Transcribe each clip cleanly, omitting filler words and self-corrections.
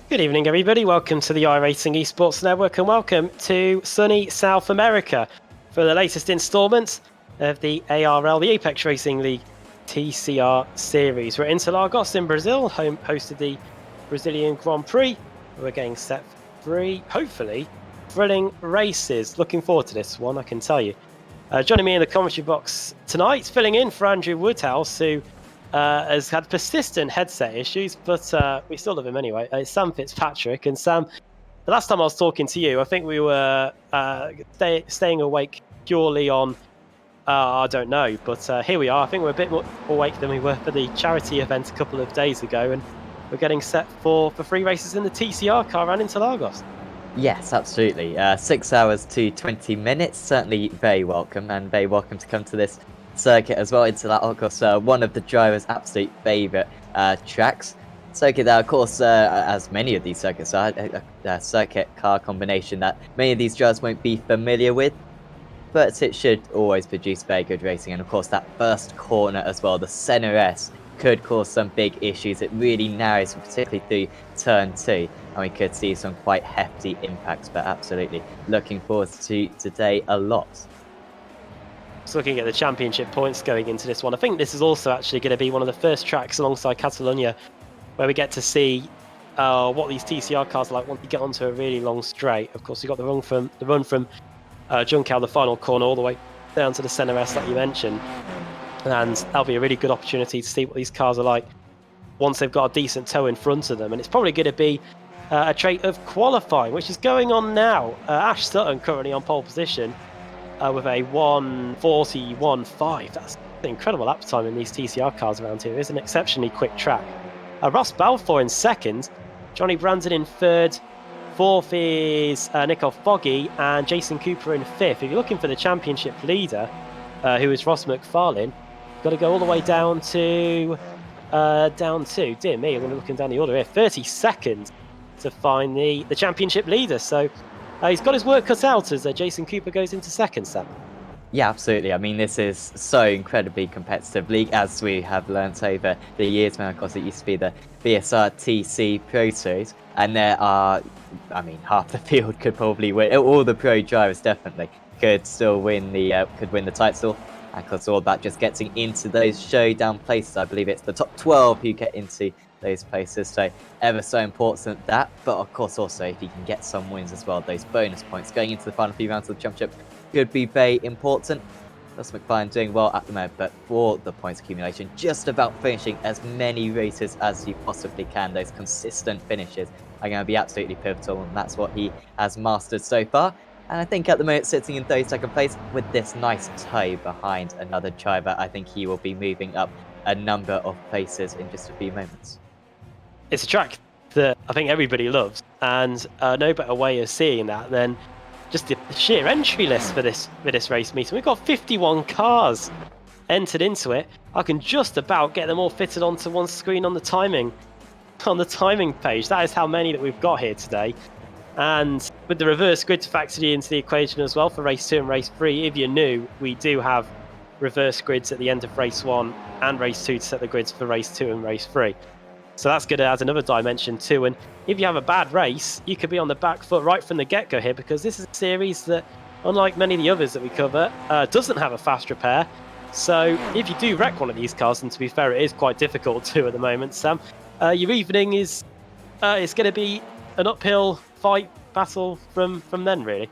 Good evening, everybody. Welcome to the iRacing Esports Network and welcome to sunny South America for the latest instalment of the ARL, the Apex Racing League TCR series. We're at Interlagos in Brazil, hosted the Brazilian Grand Prix. We're getting set for three, hopefully, thrilling races. Looking forward to this one, I can tell you. Joining me in the commentary box tonight, filling in for Andrew Woodhouse, who has had persistent headset issues, but we still love him anyway. It's Sam Fitzpatrick. And Sam, the last time I was talking to you, I think we were staying awake purely on, I don't know, but here we are. I think we're a bit more awake than we were for the charity event a couple of days ago, and we're getting set for 3 races in the TCR car around Interlagos. Yes, absolutely. 6 hours to 20 minutes, certainly very welcome, and very welcome to come to this circuit as well. Interlagos, one of the driver's absolute favourite tracks. Circuit that, of course, as many of these circuits are, a circuit car combination that many of these drivers won't be familiar with, but it should always produce very good racing. And of course, that first corner as well, the center S, could cause some big issues. It really narrows, particularly through turn 2, and we could see some quite hefty impacts. But absolutely looking forward to today a lot. Just looking at the championship points going into this one, I think this is also actually going to be one of the first tracks alongside Catalonia where we get to see what these TCR cars are like once you get onto a really long straight. Of course, you got the run from Juncal, the final corner, all the way down to the centre S that you mentioned, and that'll be a really good opportunity to see what these cars are like once they've got a decent toe in front of them. And it's probably going to be a trait of qualifying, which is going on now. Ash Sutton currently on pole position with a 1:41.5. That's an incredible lap time in these TCR cars around here. It's an exceptionally quick track. Ross Balfour in second, Johnny Brandon in third, fourth is Nicole Foggy, and Jason Cooper in fifth. If you're looking for the championship leader, who is Ross McFarlane, you've got to go all the way down to, dear me, I'm going to look down the order here, 30 seconds to find the championship leader. So he's got his work cut out as Jason Cooper goes into second, Sam. Yeah, absolutely. I mean, this is so incredibly competitive league, as we have learnt over the years. Now, of course, it used to be the BSR TC Pro Series, and there are, I mean, half the field could probably win. All the pro drivers definitely could still win the title. And of course, it's all about just getting into those showdown places. I believe it's the top 12 who get into those places, so ever so important that. But of course, also if you can get some wins as well, those bonus points going into the final few rounds of the championship could be very important. Ross McFarlane doing well at the moment, but for the points accumulation, just about finishing as many races as you possibly can. Those consistent finishes are going to be absolutely pivotal, and that's what he has mastered so far. And I think at the moment, sitting in 32nd place with this nice toe behind another driver, I think he will be moving up a number of places in just a few moments. It's a track that I think everybody loves, and no better way of seeing that than just the sheer entry list for this race meeting. We've got 51 cars entered into it. I can just about get them all fitted onto one screen on the timing page. That is how many that we've got here today. And with the reverse grid factored into the equation as well for race 2 and race 3, if you're new, we do have reverse grids at the end of race 1 and race 2 to set the grids for race 2 and race 3. So that's going to add another dimension too. And if you have a bad race, you could be on the back foot right from the get-go here, because this is a series that, unlike many of the others that we cover, doesn't have a fast repair. So if you do wreck one of these cars, and to be fair, it is quite difficult to at the moment, Sam, your evening is it's going to be an uphill fight battle from then, really.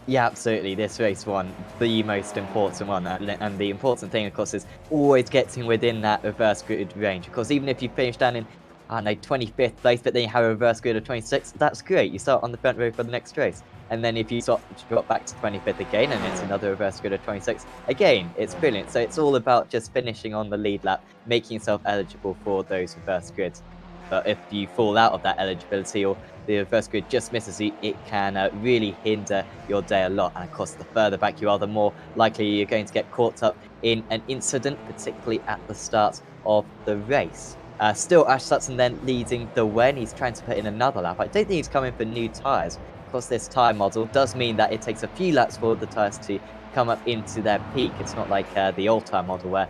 Yeah, absolutely. This race one, the most important one, and the important thing, of course, is always getting within that reverse grid range. Of course, even if you finish down in, I don't know, 25th place, but then you have a reverse grid of 26, that's great. You start on the front row for the next race. And then if you drop back to 25th again, and it's another reverse grid of 26, again, it's brilliant. So it's all about just finishing on the lead lap, making yourself eligible for those reverse grids. But if you fall out of that eligibility, or the reverse grid just misses you, it can really hinder your day a lot. And of course, the further back you are, the more likely you're going to get caught up in an incident, particularly at the start of the race. Still, Ash Sutton then leading the way, and he's trying to put in another lap. I don't think he's coming for new tyres. Of course, this tyre model does mean that it takes a few laps for the tyres to come up into their peak. It's not like the old tyre model where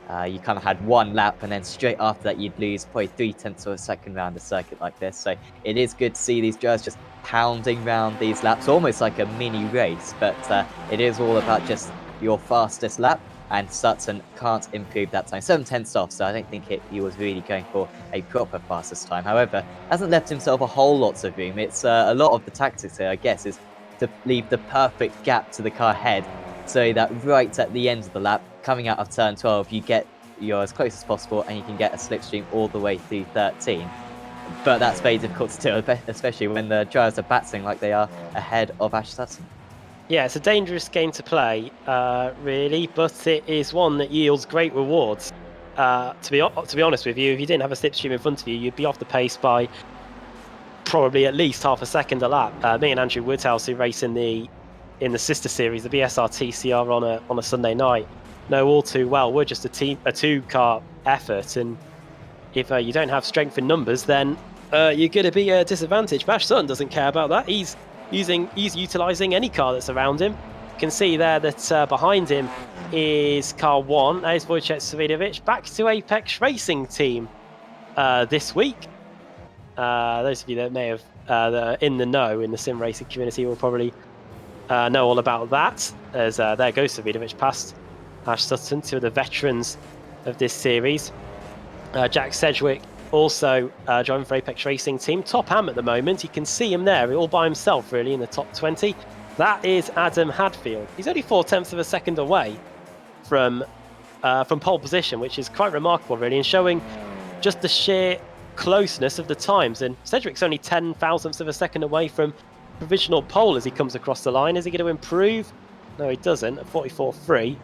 You kind of had one lap, and then straight after that, you'd lose probably 3/10 of a second round a circuit like this. So it is good to see these drivers just pounding round these laps, almost like a mini race. But it is all about just your fastest lap, and Sutton can't improve that time. 7/10 off, so I don't think he was really going for a proper fastest time. However, hasn't left himself a whole lot of room. It's a lot of the tactics here, I guess, is to leave the perfect gap to the car ahead, so that right at the end of the lap, coming out of turn 12, you're as close as possible, and you can get a slipstream all the way through 13. But that's very difficult to do, especially when the drivers are battling like they are ahead of Ash Sutton. Yeah, it's a dangerous game to play, really, but it is one that yields great rewards. To be honest with you, if you didn't have a slipstream in front of you, you'd be off the pace by probably at least half a second a lap. Me and Andrew Woodhouse, who race in the sister series, the BSR TCR on a Sunday night, know all too well we're just a 2-car effort, and if you don't have strength in numbers, then you're going to be a disadvantage. Ash Sutton doesn't care about that. He's utilising any car that's around him. You can see there that behind him is car 1. There's Wojciech Savidovic, back to Apex Racing Team this week. Those of you that may have that are in the know in the sim racing community will probably know all about that, as there goes Savidovic past Ash Sutton, two of the veterans of this series. Jack Sedgwick also driving for Apex Racing Team. Top Am at the moment. You can see him there all by himself, really, in the top 20. That is Adam Hadfield. He's only 0.4 of a second away from pole position, which is quite remarkable, really, and showing just the sheer closeness of the times. And Sedgwick's only 0.10 of a second away from provisional pole as he comes across the line. Is he going to improve? No, he doesn't. At 44.3.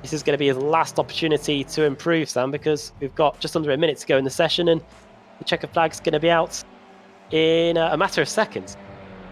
This is going to be his last opportunity to improve, Sam, because we've got just under a minute to go in the session, and the checker flag's going to be out in a matter of seconds.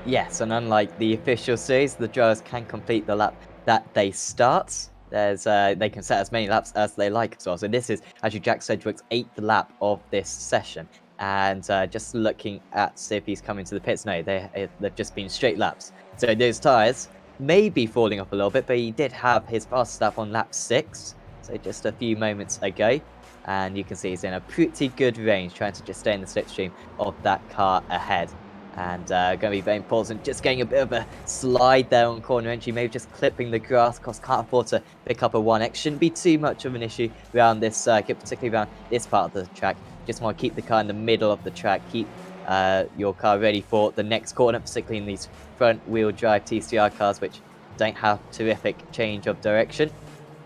Yes, and unlike the official series, the drivers can complete the lap that they start. They can set as many laps as they like as well. So this is actually Jack Sedgwick's 8th lap of this session. And just looking at see if he's coming to the pits. No, they've just been straight laps. So those tyres may be falling off a little bit, but he did have his fastest lap on lap 6, so just a few moments ago. And you can see he's in a pretty good range, trying to just stay in the slipstream of that car ahead. And going to be very important, just getting a bit of a slide there on corner entry, maybe just clipping the grass, because can't afford to pick up a 1x. Shouldn't be too much of an issue around this circuit, particularly around this part of the track. Just want to keep the car in the middle of the track, keep your car ready for the next corner, particularly in these front-wheel drive TCR cars, which don't have terrific change of direction.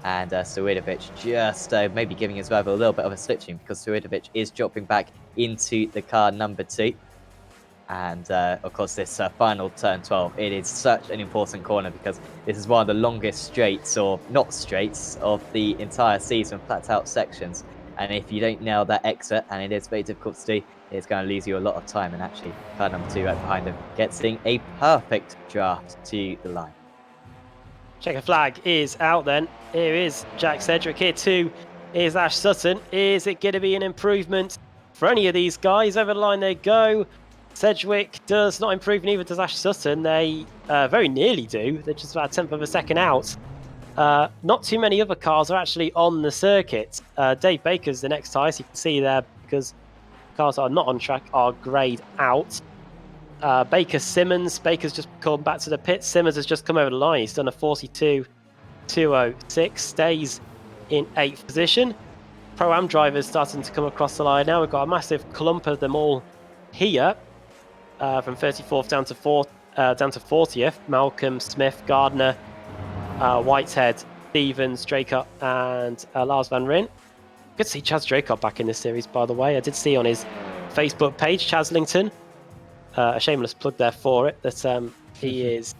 And Savidovic just maybe giving his rival a little bit of a slipstream, because Savidovic is dropping back into the car number 2. And of course, this final turn 12, it is such an important corner, because this is one of the longest straights, or not straights, of the entire season, flat out sections. And if you don't nail that exit, and it is very difficult to do, it's going to lose you a lot of time. And actually, car number 2 right behind him gets in a perfect draft to the line. Checker flag is out then. Here is Jack Sedgwick. Here too is Ash Sutton. Is it going to be an improvement for any of these guys? Over the line they go. Sedgwick does not improve, neither does Ash Sutton. They very nearly do. They're just about 1/10 of a second out. Not too many other cars are actually on the circuit. Dave Baker's the next highest. You can see there, because cars that are not on track are greyed out. Simmons. Baker's just come back to the pit. Simmons has just come over the line. He's done a 42.206. Stays in 8th position. Pro-Am drivers starting to come across the line now. We've got a massive clump of them all here. From 34th down to 40th. Malcolm, Smith, Gardner, Whitehead, Stevens, Draycott, and Lars Van Ryn. Good to see Chaz Draycott back in this series, by the way. I did see on his Facebook page, Chaslington, a shameless plug there for it, that he is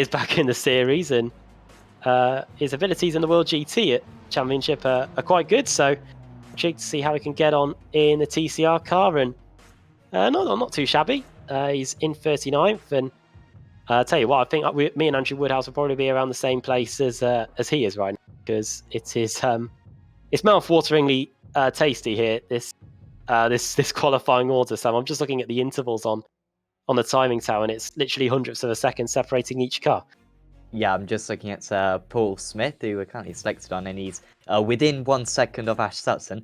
back in the series, and his abilities in the World GT Championship are quite good. So intrigued to see how he can get on in the TCR car, and not too shabby. He's in 39th, and I'll tell you what, I think me and Andrew Woodhouse will probably be around the same place as he is right now, because it is it's mouth-wateringly tasty here, this qualifying order. So I'm just looking at the intervals on the timing tower, and it's literally hundredths of a second separating each car. Yeah, I'm just looking at Paul Smith, who we're currently selected on, and he's within 1 second of Ash Sutton.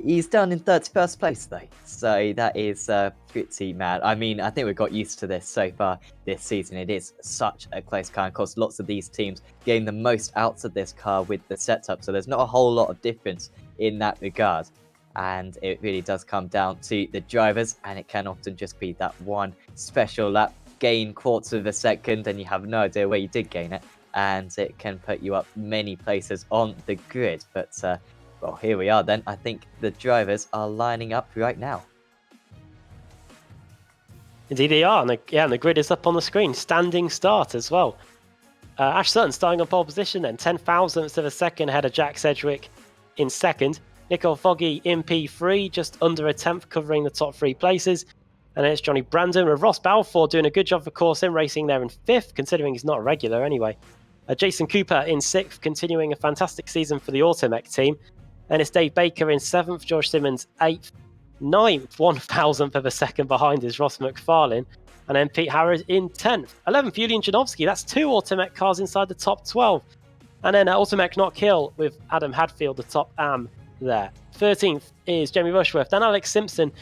He's down in 31st place though, so that is pretty mad. I mean, I think we've got used to this so far this season. It is such a close car. Of course, lots of these teams getting the most out of this car with the setup, so there's not a whole lot of difference in that regard. And it really does come down to the drivers, and it can often just be that one special lap, gain quarters of a second, and you have no idea where you did gain it, and it can put you up many places on the grid. But well, here we are then. I think the drivers are lining up right now. Indeed they are, and the grid is up on the screen. Standing start as well. Ash Sutton starting on pole position then, 10 thousandths of a second ahead of Jack Sedgwick in second. Nico Foggy in P3, just under a tenth, covering the top 3 places. And then it's Johnny Brandon with Ross Balfour doing a good job for course in racing there in 5th, considering he's not a regular anyway. Jason Cooper in 6th, continuing a fantastic season for the Automech team. And it's Dave Baker in 7th, George Simmons 8th, 9th, 1,000th of a second behind is Ross McFarlane. And then Pete Harrod in 10th. 11th, Julian Janowski. That's 2 Automech cars inside the top 12. And then Automech not kill with Adam Hadfield, the top AM there. 13th is Jamie Rushworth. Then Alex Simpson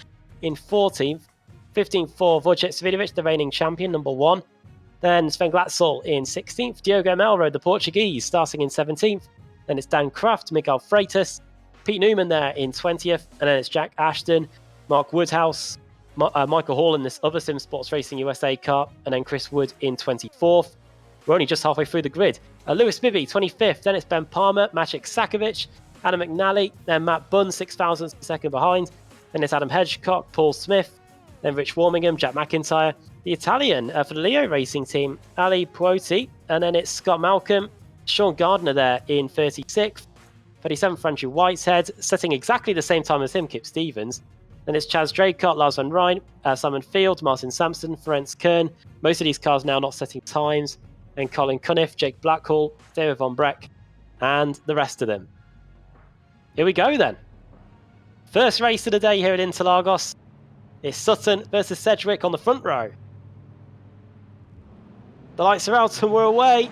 in 14th. 15th for Wojciech Svidovic, the reigning champion, number 1. Then Sven Glatzel in 16th. Diogo Melrode, the Portuguese, starting in 17th. Then it's Dan Kraft, Miguel Freitas, Pete Newman there in 20th. And then it's Jack Ashton, Mark Woodhouse, Michael Hall in this other Sim Sports Racing USA car. And then Chris Wood in 24th. We're only just halfway through the grid. Lewis Bibby, 25th. Then it's Ben Palmer, Maciek Sakovic, Adam McNally. Then Matt Bunn, 6 thousandths per second behind. Then it's Adam Hedgecock, Paul Smith. Then Rich Warmingham, Jack McIntyre. The Italian for the Leo Racing team, Ali Puoti. And then it's Scott Malcolm, Sean Gardner there in 36th. 37th, Andrew Whitehead, setting exactly the same time as him, Kip Stevens. Then it's Chaz Draycott, Lars Van Rijn, Simon Field, Martin Sampson, Ferenc Kern. Most of these cars now not setting times. Then Colin Cunniff, Jake Blackhall, David Von Breck, and the rest of them. Here we go then. First race of the day here at Interlagos. It's Sutton versus Sedgwick on the front row. The lights are out and we're away.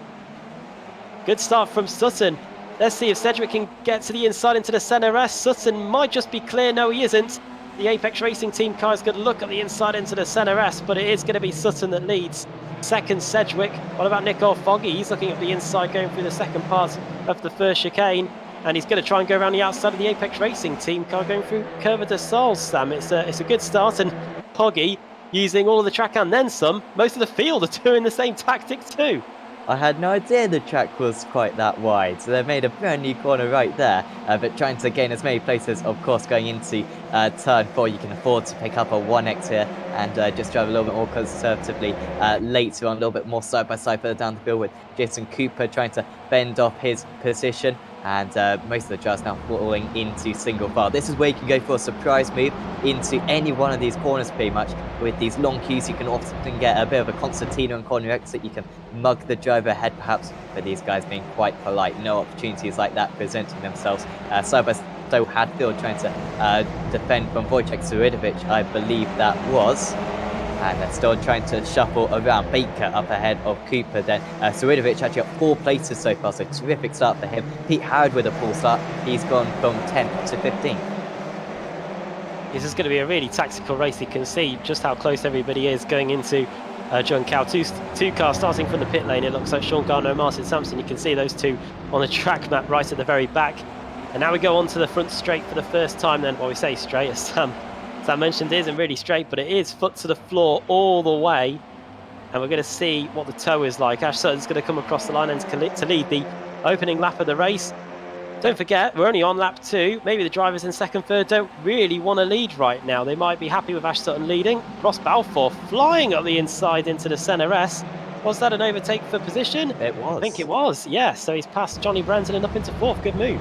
Good start from Sutton. Let's see if Sedgwick can get to the inside into the centre S. Sutton might just be clear. No, he isn't. The Apex Racing team car is going to look at the inside into the centre S, but it is going to be Sutton that leads. Second, Sedgwick. What about Nico Foggy? He's looking at the inside, going through the second part of the first chicane. And he's going to try and go around the outside of the Apex Racing team car going through Curva de Sol, Sam. It's a good start, and Poggy using all of the track and then some. Most of the field are doing the same tactic too. I had no idea the track was quite that wide, so they've made a brand new corner right there, but trying to gain as many places, of course, going into turn 4, you can afford to pick up a 1x here and just drive a little bit more conservatively later on, a little bit more side-by-side further down the field with Jason Cooper trying to bend off his position, and most of the drivers now falling into single file. This is where you can go for a surprise move into any one of these corners pretty much. With these long queues, you can often get a bit of a concertina on corner exit. You can mug the driver ahead perhaps, but these guys being quite polite. No opportunities like that presenting themselves. Side by side, Hadfield trying to defend from Wojciech Svidovic, I believe that was. And they're still trying to shuffle around. Baker up ahead of Cooper then. Svidovic actually got 4 places so far, so terrific start for him. Pete Howard with a full start. He's gone from 10th to 15th. This is going to be a really tactical race. You can see just how close everybody is going into John Cow. Two cars starting from the pit lane. It looks like Sean Gardner and Martin Sampson. You can see those two on the track map right at the very back. And now we go on to the front straight for the first time then. Well, we say straight, as Sam mentioned, it isn't really straight, but it is foot to the floor all the way. And we're going to see what the toe is like. Ash Sutton's going to come across the line and to lead the opening lap of the race. Don't forget, we're only on lap 2. Maybe the drivers in second, third don't really want to lead right now. They might be happy with Ash Sutton leading. Ross Balfour flying up the inside into the centre S. Was that an overtake for position? It was. I think it was, yeah. So he's passed Johnny Branson and up into 4th. Good move.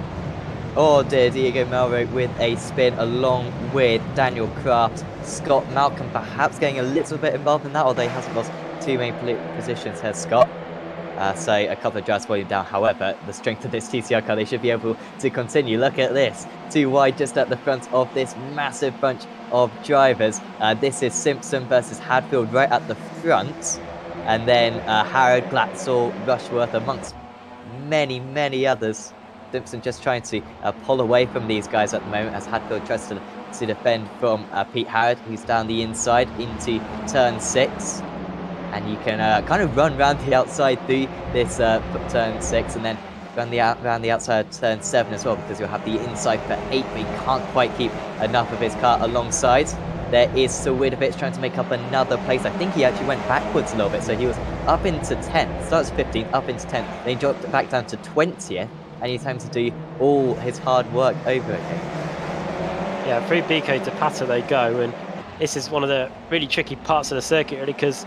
Oh dear, Diego Melrode with a spin along with Daniel Kraft. Scott Malcolm perhaps getting a little bit involved in that, although he hasn't lost too many positions, has Scott. So a couple of drivers falling down. However, the strength of this TCR car, they should be able to continue. Look at this. 2 wide just at the front of this massive bunch of drivers. This is Simpson versus Hadfield right at the front. and then Harrod, Glatzel, Rushworth, amongst many others. Simpson just trying to pull away from these guys at the moment as Hadfield tries to defend from Pete Harrod, who's down the inside into turn 6. And you can kind of run around the outside through this turn 6 and then run around the outside of turn 7 as well, because you'll have the inside for 8, but he can't quite keep enough of his car alongside. There is Sawidovic trying to make up another place. I think he actually went backwards a little bit, so he was up into 10th, starts 15th, up into 10th, then he dropped it back down to 20th, and he's having to do all his hard work over again. Yeah, through Biko to Pata they go, and this is one of the really tricky parts of the circuit, really, because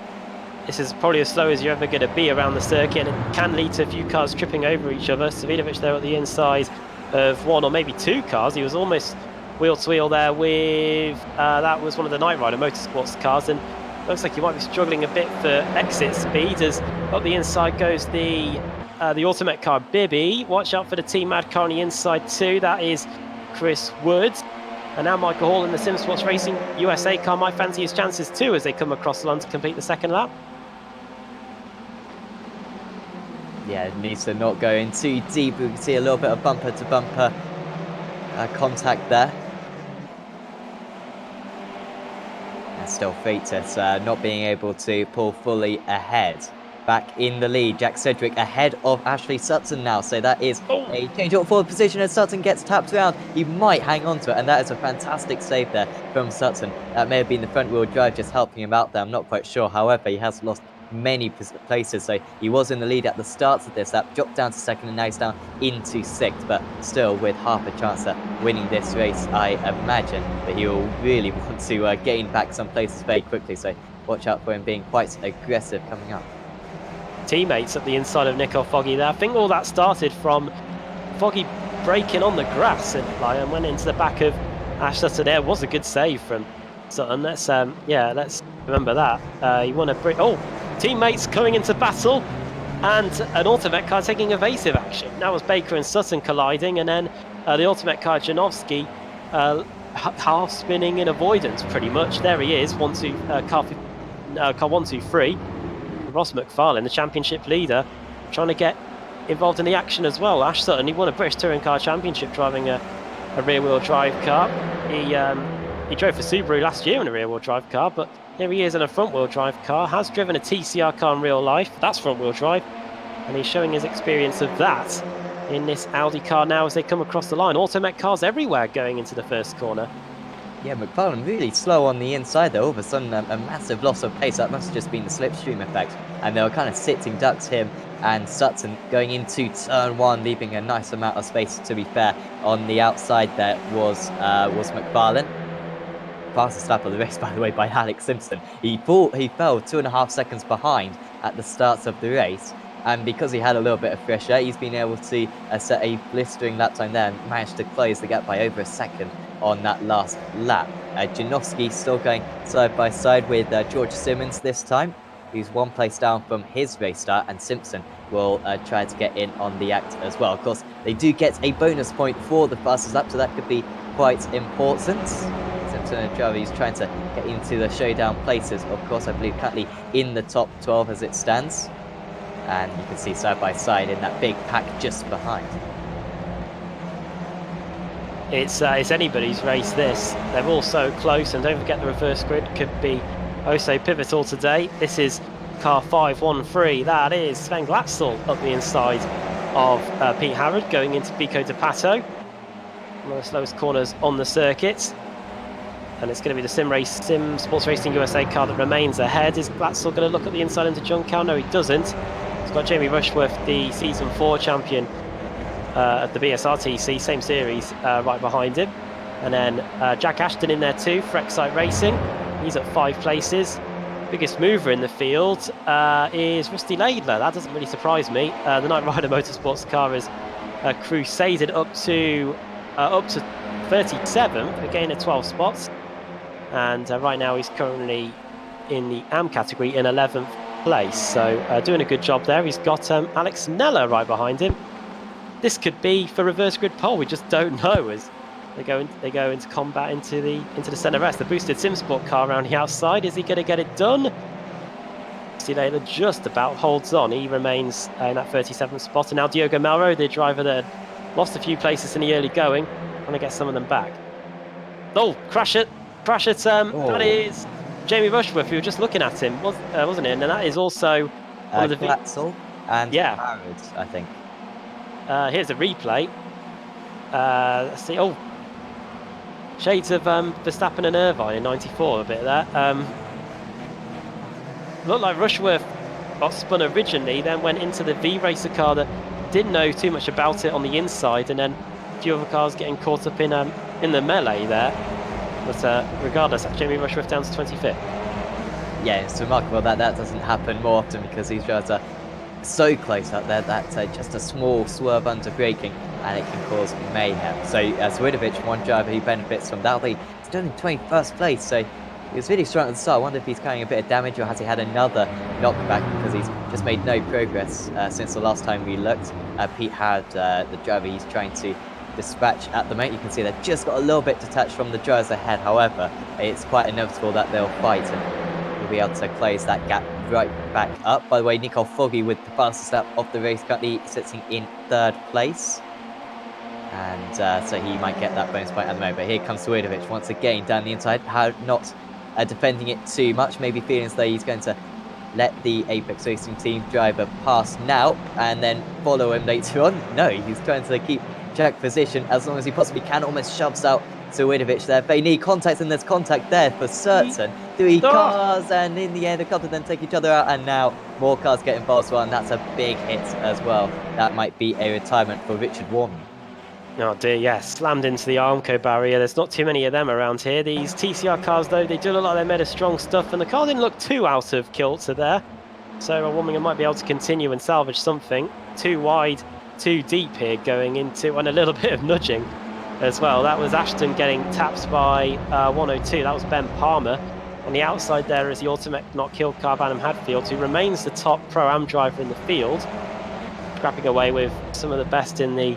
this is probably as slow as you're ever going to be around the circuit, and it can lead to a few cars tripping over each other. Savidovic there at the inside of 1 or maybe 2 cars. He was almost wheel to wheel there with, that was one of the Knight Rider Motorsports cars, and looks like he might be struggling a bit for exit speed as up the inside goes the Automet car Bibby. Watch out for the Team Mad car on the inside too. That is Chris Woods. And now Michael Hall in the Sim Sports Racing USA car might fancy his chances too as they come across the line to complete the second lap. Yeah, it needs to not go in too deep. We can see a little bit of bumper-to-bumper contact there. And still Freitas not being able to pull fully ahead. Back in the lead, Jack Sedgwick ahead of Ashley Sutton now. So that is a change up forward position as Sutton gets tapped around. He might hang on to it, and that is a fantastic save there from Sutton. That may have been the front wheel drive just helping him out there. I'm not quite sure. However, he has lost many places, so he was in the lead at the start of this lap, dropped down to 2nd, and now he's down into 6th, but still with half a chance at winning this race. I imagine that he will really want to gain back some places very quickly, so watch out for him being quite aggressive coming up. Teammates at the inside of Nico Foggy there. I think all that started from Foggy braking on the grass and went into the back of Ash Sutton. There was a good save from Sutton. Let's remember that. He won a break. Oh, teammates coming into battle, and an Automet car taking evasive action. That was Baker and Sutton colliding, and then the Automet car Janowski half spinning in avoidance pretty much. There he is, car 123. Ross McFarlane, the championship leader, trying to get involved in the action as well. Ash Sutton, he won a British Touring Car Championship driving a rear-wheel drive car. He drove for Subaru last year in a rear-wheel drive car, but here he is in a front-wheel drive car. Has driven a TCR car in real life. That's front-wheel drive, and he's showing his experience of that in this Audi car now as they come across the line. Automet cars everywhere going into the first corner. Yeah, McFarlane really slow on the inside there. All of a sudden, a massive loss of pace. That must have just been the slipstream effect. And they were kind of sitting ducks, him and Sutton, going into turn 1, leaving a nice amount of space, to be fair. On the outside there was McFarlane. Fastest lap of the race, by the way, by Alex Simpson. He fell 2.5 seconds behind at the start of the race. And because he had a little bit of fresh air, he's been able to set a blistering lap time there and managed to close the gap by over a second on that last lap. Janowski still going side by side with George Simmons this time, who's 1 place down from his race start, and Simpson will try to get in on the act as well. Of course, they do get a bonus point for the fastest lap, so that could be quite important. Simpson and Jarvis trying to get into the showdown places. Of course, I believe currently in the top 12 as it stands. And you can see side by side in that big pack just behind. It's anybody's race, this. They're all so close, and don't forget the reverse grid could be oh so pivotal today. This is car 513. That is Sven Glatzel up the inside of Pete Harrod going into Pico de Pato. One of the slowest corners on the circuit. And it's going to be the Sim Sports Racing USA car that remains ahead. Is Glatzel going to look at the inside into John Cow? No, he doesn't. He's got Jamie Rushworth, the Season 4 champion at the BSR TC, same series, right behind him. And then Jack Ashton in there too for Excite Racing. He's at 5 places. Biggest mover in the field is Rusty Laidler. That doesn't really surprise me. The Knight Rider Motorsports car has crusaded up to 37th, a gain of 12 spots. And right now he's currently in the AM category in 11th place. So doing a good job there. He's got Alex Nella right behind him. This could be for reverse grid pole. We just don't know as they go into combat into the centre rest. The boosted SimSport car around the outside. Is he going to get it done? See Layla just about holds on. He remains in that 37th spot. And now Diogo Malro, the driver that had lost a few places in the early going, trying to get some of them back. Oh, crash it. That is Jamie Rushworth. We were just looking at him, wasn't it? And that is also one of the... Glatzel and Yeah. Harrod, I think. Here's a replay. Let's see. Oh, shades of Verstappen and Irvine in 94, a bit of that. Looked like Rushworth got spun originally, then went into the V-Racer car that didn't know too much about it on the inside, and then a few other cars getting caught up in the melee there. But regardless, Jamie Rushworth down to 25th. Yeah, it's remarkable that doesn't happen more often because these drivers are so close up there that just a small swerve under braking and it can cause mayhem. So Swidovic, one driver who benefits from that, he's done in 21st place, so he was really strong at the start. I wonder if he's carrying a bit of damage or has he had another knockback because he's just made no progress since the last time we looked. Pete had the driver he's trying to dispatch at the moment. You can see they've just got a little bit detached from the drivers ahead. However, it's quite inevitable that they'll fight and we'll be able to close that gap right back up. By the way, Nicole Foggy with the fastest lap of the race currently sitting in 3rd place. And so he might get that bonus point at the moment. But here comes Swidovic once again down the inside. Not defending it too much, maybe feeling as though he's going to let the Apex Racing Team driver pass now and then follow him later on. No, he's trying to keep check position as long as he possibly can. Almost shoves out Swidovic there. They need contact, and there's contact there for certain. 3 cars, and in the end, a couple of them take each other out, and now more cars get involved as well, and that's a big hit as well. That might be a retirement for Richard Warman. Oh dear, yeah, slammed into the Armco barrier. There's not too many of them around here. These TCR cars, though, they do look like they're made of strong stuff, and the car didn't look too out of kilter there. So Warmingham might be able to continue and salvage something. Too wide, too deep here going into, and a little bit of nudging as well. That was Ashton getting tapped by 102. That was Ben Palmer. On the outside there is the Automet not killed car, Adam Hadfield, who remains the top Pro-Am driver in the field, scrapping away with some of the best in the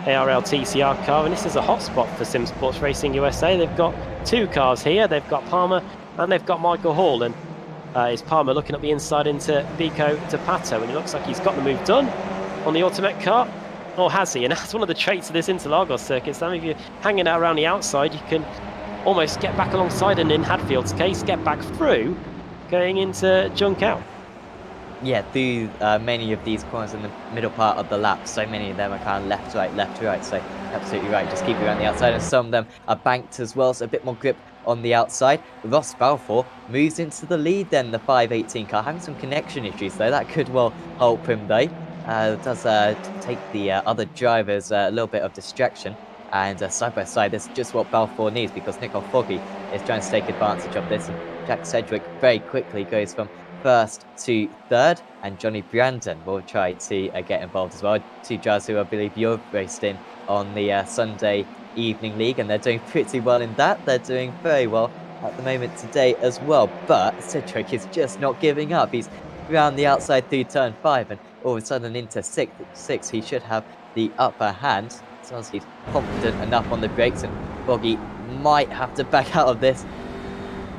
ARL TCR car. And this is a hot spot for Sim Sports Racing USA. They've got 2 cars here. They've got Palmer and they've got Michael Hall. And is Palmer looking up the inside into Vico de Pato, and it looks like he's got the move done on the Automet car. Or has he? And that's one of the traits of this Interlagos circuit. So if you're hanging out around the outside, you can almost get back alongside, and in Hadfield's case, get back through going into junk out. Yeah, through many of these corners in the middle part of the lap, so many of them are kind of left, right, so absolutely right, just keep it around the outside, and some of them are banked as well, so a bit more grip on the outside. Ross Balfour moves into the lead then, the 518 car, having some connection issues though, that could well help him though. Does take the other drivers a little bit of distraction, and side by side, this is just what Balfour needs, because Nicole Foggy is trying to take advantage of this, and Jack Sedgwick very quickly goes from 1st to 3rd, and Johnny Brandon will try to get involved as well. 2 drivers who I believe you've raced in on the Sunday Evening League, and they're doing pretty well in that. They're doing very well at the moment today as well, but Sedgwick is just not giving up. He's around the outside through turn 5, and all of a sudden into 6, he should have the upper hand, as long as he's confident enough on the brakes, and Foggy might have to back out of this.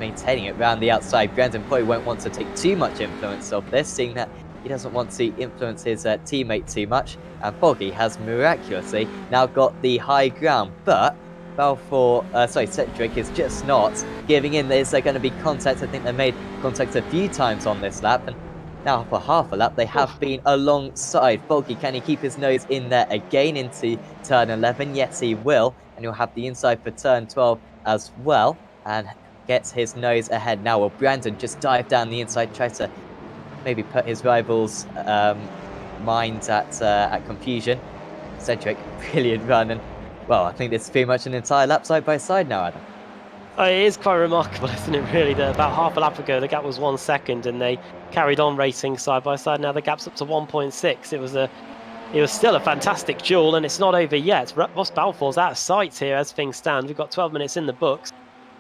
Maintaining it round the outside. Brandon probably won't want to take too much influence of this, seeing that he doesn't want to influence his teammate too much. And Foggy has miraculously now got the high ground, but Sedgwick is just not giving in. There's going to be contact. I think they made contact a few times on this lap, and now for half a lap they have been alongside. Foggy, can he keep his nose in there again into turn 11? Yes, he will, and he'll have the inside for turn 12 as well, and gets his nose ahead now. Will Brandon just dive down the inside, try to maybe put his rivals' minds at confusion? Sedgwick, brilliant run, and well, I think this is pretty much an entire lap side by side now, Adam. It is quite remarkable, isn't it, really, that about half a lap ago the gap was 1 second and they carried on racing side by side. Now the gap's up to 1.6. It was still a fantastic duel, and it's not over yet. Ross Balfour's out of sight here as things stand. We've got 12 minutes in the books.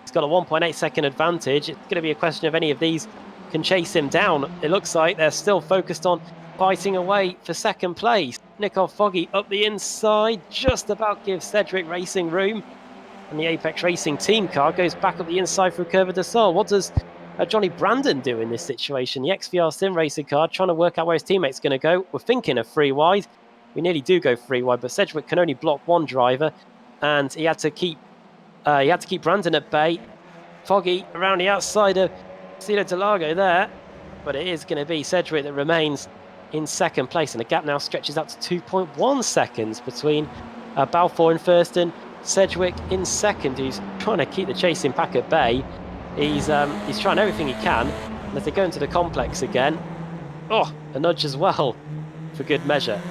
He's got a 1.8 second advantage. It's going to be a question of any of these can chase him down. It looks like they're still focused on fighting away for second place. Nicole Foggy up the inside, just about gives Cedric Racing room. And the Apex Racing team car goes back up the inside through Curva de Sol. What does Johnny Brandon do in this situation? The XVR Sim Racing car trying to work out where his teammate's going to go. We're thinking of 3 wide. We nearly do go 3 wide, but Sedgwick can only block one driver, and he had to keep Brandon at bay. Foggy around the outside of Interlagos there, but it is going to be Sedgwick that remains in second place, and the gap now stretches out to 2.1 seconds between Balfour in first and Sedgwick in second, who's trying to keep the chasing pack at bay. He's trying everything he can, and as they go into the complex again, a nudge as well for good measure.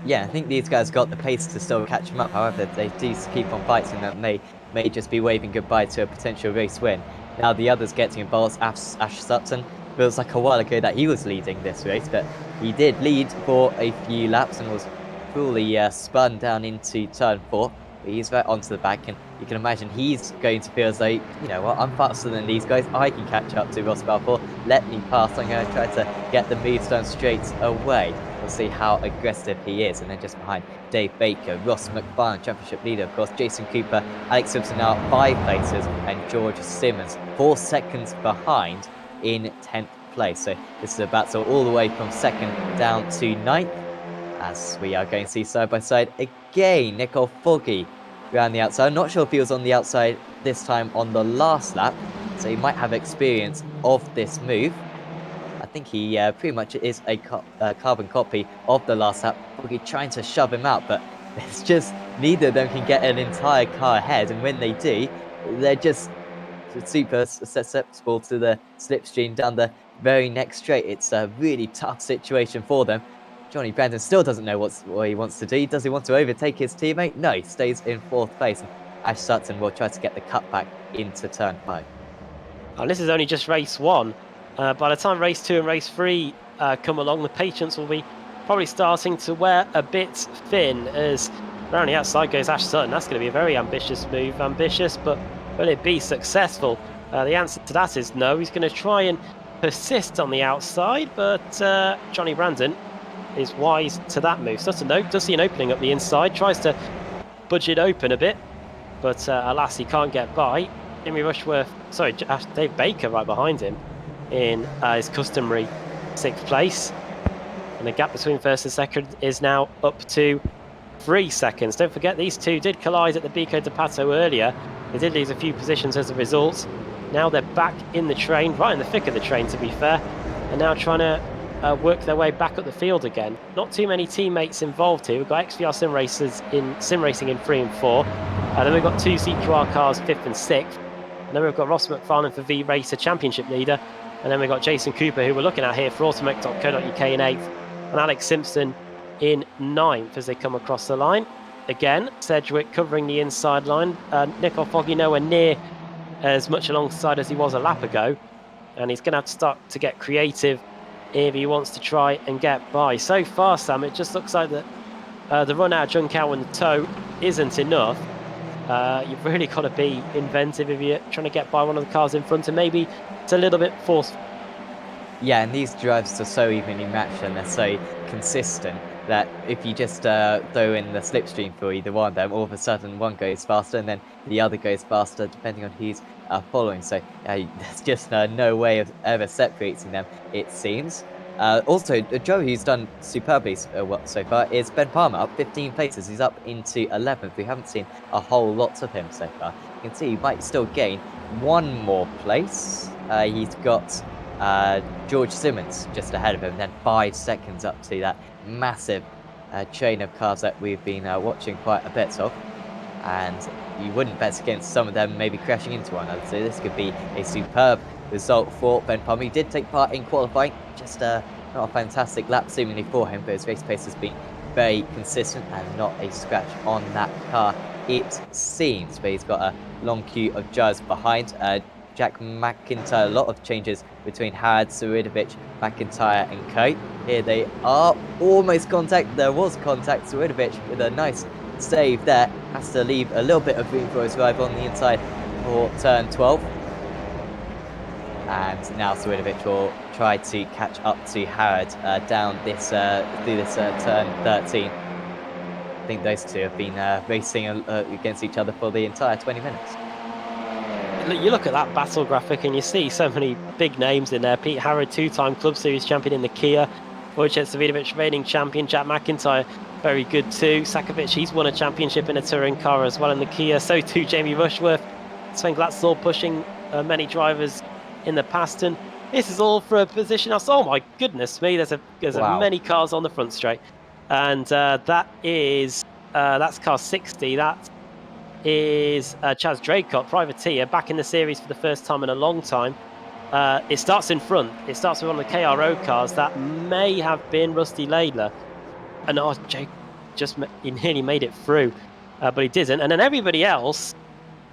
Yeah, I think these guys got the pace to still catch them up. However, they do keep on fighting that may just be waving goodbye to a potential race win. Now the others getting involved. Ash Sutton feels like a while ago that he was leading this race, but he did lead for a few laps and was fully spun down into turn 4. But he's right onto the back, and you can imagine he's going to feel as though, you know what, I'm faster than these guys. I can catch up to Ross Balfour. Let me pass. I'm going to try to get the moves done straight away. We'll see how aggressive he is. And then just behind, Dave Baker, Ross McFarlane, championship leader, of course, Jason Cooper, Alex Simpson now 5 places, and George Simmons 4 seconds behind in 10th place. So this is a battle all the way from 2nd down to 9th, as we are going to see side by side again. Nicole Foggy around the outside. I'm not sure if he was on the outside this time on the last lap, so he might have experience of this move. I think he pretty much is a carbon copy of the last lap. Foggy trying to shove him out, but it's just neither of them can get an entire car ahead, and when they do, they're just super susceptible to the slipstream down the very next straight. It's a really tough situation for them. Johnny Brandon still doesn't know what he wants to do. Does he want to overtake his teammate? No, he stays in 4th place. And Ash Sutton will try to get the cutback into turn 5. And this is only just race 1. By the time race 2 and race 3 come along, the patience will be probably starting to wear a bit thin, as around the outside goes Ash Sutton. That's going to be a very ambitious move. Ambitious, but will it be successful? The answer to that is no. He's going to try and persist on the outside, but Johnny Brandon is wise to that move. Sutton, though, does see an opening up the inside, tries to budge it open a bit, but alas, he can't get by. Dave Baker right behind him in his customary 6th place. And the gap between first and second is now up to 3 seconds. Don't forget, these two did collide at the Bico de Pato earlier. They did lose a few positions as a result. Now they're back in the train, right in the thick of the train, to be fair, and now trying to work their way back up the field again. Not too many teammates involved here. We've got XVR Sim Racing in 3 and 4. Then we've got 2 CQR cars 5th and 6th. And then we've got Ross McFarlane for V Racer championship leader. And then we've got Jason Cooper, who we're looking at here for automech.co.uk in 8th. And Alex Simpson in 9th as they come across the line. Again, Sedgwick covering the inside line. Nicole Foggy nowhere near as much alongside as he was a lap ago. And he's going to have to start to get creative if he wants to try and get by. So far, Sam, it just looks like that the run out of Junkow and the toe isn't enough. You've really got to be inventive if you're trying to get by one of the cars in front, and maybe it's a little bit forceful. Yeah, and these drives are so evenly matched and they're so consistent that if you just throw in the slipstream for either one of them, all of a sudden one goes faster and then the other goes faster, depending on who's following. So there's just no way of ever separating them, it seems. Also, Joe, who's done superbly so far, is Ben Palmer, up 15 places. He's up into 11th. We haven't seen a whole lot of him so far. You can see he might still gain one more place. He's got George Simmons just ahead of him, then 5 seconds up to that massive chain of cars that we've been watching quite a bit of. And you wouldn't bet against some of them maybe crashing into one another, so this could be a superb result for Ben Palmer. He did take part in qualifying, just not a fantastic lap seemingly for him, but his race pace has been very consistent and not a scratch on that car, it seems. But he's got a long queue of judges behind. Jack McIntyre, a lot of changes between Harad, Suridovic, McIntyre and Co. Here they are, almost contact. There was contact. Suridovic with a nice save there, has to leave a little bit of room for his rival on the inside for turn 12. And now Suridovic will try to catch up to Harad down this through this turn 13. I think those two have been racing against each other for the entire 20 minutes. you look at that battle graphic and you see so many big names in there. Pete Harrod, 2-time Club Series champion in the Kia. Wojciech Savidovic, reigning champion. Jack McIntyre, very good too. Sakovic, he's won a championship in a touring car as well in the Kia. So too Jamie Rushworth. Sven Glatzel pushing many drivers in the past. And this is all for a position. Oh my goodness me! There's Wow. many cars on the front straight, and that's car 60. That is Chaz Draycott, privateer, back in the series for the first time in a long time. It starts in front. It starts with one of the KRO cars. That may have been Rusty Laidler. And Jake he nearly made it through, but he didn't. And then everybody else,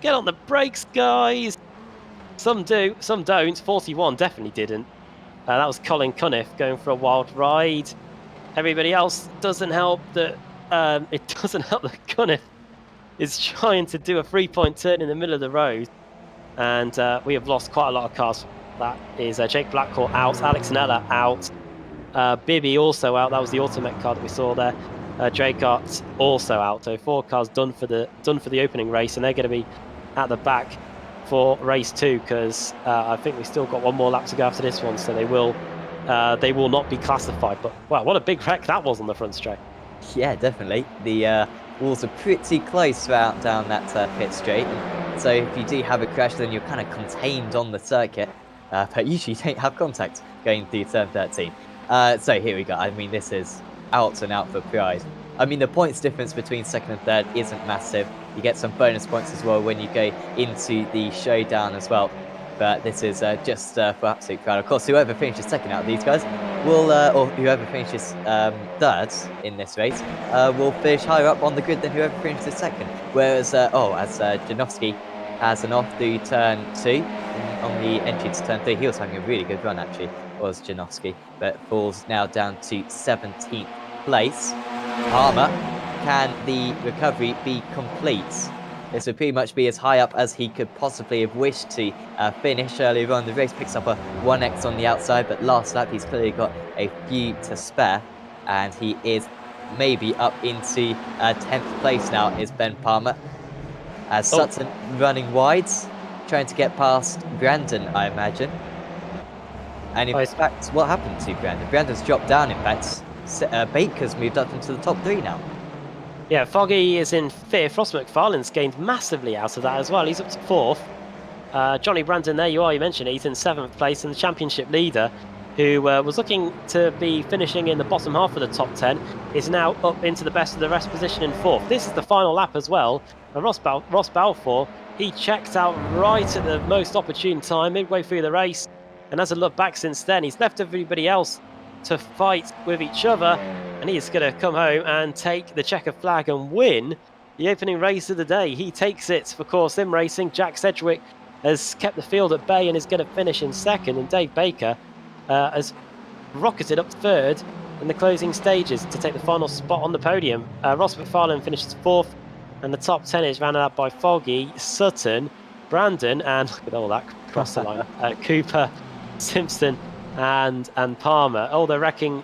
get on the brakes, guys. Some do, some don't. 41 definitely didn't. That was Colin Cunniff going for a wild ride. Everybody else doesn't help that. It doesn't help that Cunniff is trying to do a 3-point turn in the middle of the road, and we have lost quite a lot of cars. That is Jake Blackcourt out, Alex Nella out, Bibby also out. That was the Automech car that we saw there. Draycott also out. So 4 cars done for the opening race, and they're going to be at the back for race 2 because I think we still got one more lap to go after this one, so they will not be classified. But wow, what a big wreck that was on the front straight. Yeah, definitely. The walls are pretty close down that pit straight. So if you do have a crash, then you're kind of contained on the circuit. But usually you don't have contact going through turn 13. So here we go. I mean, this is out and out for pride. I mean, the points difference between second and third isn't massive. You get some bonus points as well when you go into the showdown as well. But this is just for absolute pride. Of course, whoever finishes second out of these guys will, or whoever finishes third in this race, will finish higher up on the grid than whoever finishes second. Whereas, as Janowski has an off through turn 2 on the entry to turn 3, he was having a really good run actually, was Janowski, but falls now down to 17th place. Palmer, can the recovery be complete? This would pretty much be as high up as he could possibly have wished to finish earlier on. The race picks up a 1x on the outside, but last lap he's clearly got a few to spare, and he is maybe up into 10th place now, is Ben Palmer. As Sutton running wide, trying to get past Brandon, I imagine. And in fact, what happened to Brandon? Brandon's dropped down, in fact. Baker's moved up into the top 3 now. Yeah, Foggy is in 5th. Ross McFarlane's gained massively out of that as well. He's up to 4th. Johnny Brandon, there you are, you mentioned it. He's in 7th place, and the championship leader, who was looking to be finishing in the bottom half of the top 10, is now up into the best of the rest position in 4th. This is the final lap as well. And Ross Balfour, he checked out right at the most opportune time, midway through the race, and hasn't looked back since then. He's left everybody else to fight with each other, and he's going to come home and take the checker flag and win the opening race of the day. He takes it for Core Sim Racing. Jack Sedgwick has kept the field at bay and is going to finish in 2nd, and Dave Baker has rocketed up 3rd in the closing stages to take the final spot on the podium. Ross McFarlane finishes 4th, and the top 10 is rounded out by Foggy, Sutton, Brandon, and look at all that cross the line. Cooper, Simpson, and Palmer. Oh, they're wrecking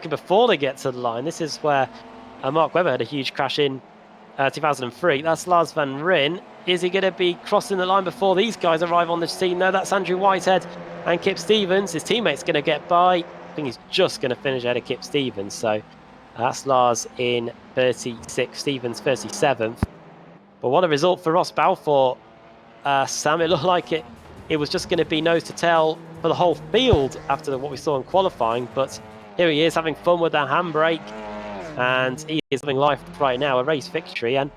before they get to the line. This is where Mark Webber had a huge crash in 2003. That's Lars van Ryn. Is he going to be crossing the line before these guys arrive on the scene? No, that's Andrew Whitehead and Kip Stevens. His teammate's going to get by. I think he's just going to finish ahead of Kip Stevens. So that's Lars in 36th, Stevens 37th. But what a result for Ross Balfour. Sam, it looked like it was just going to be nose to tail for the whole field after what we saw in qualifying, but here he is having fun with that handbrake, and he is living life right now, a race victory, and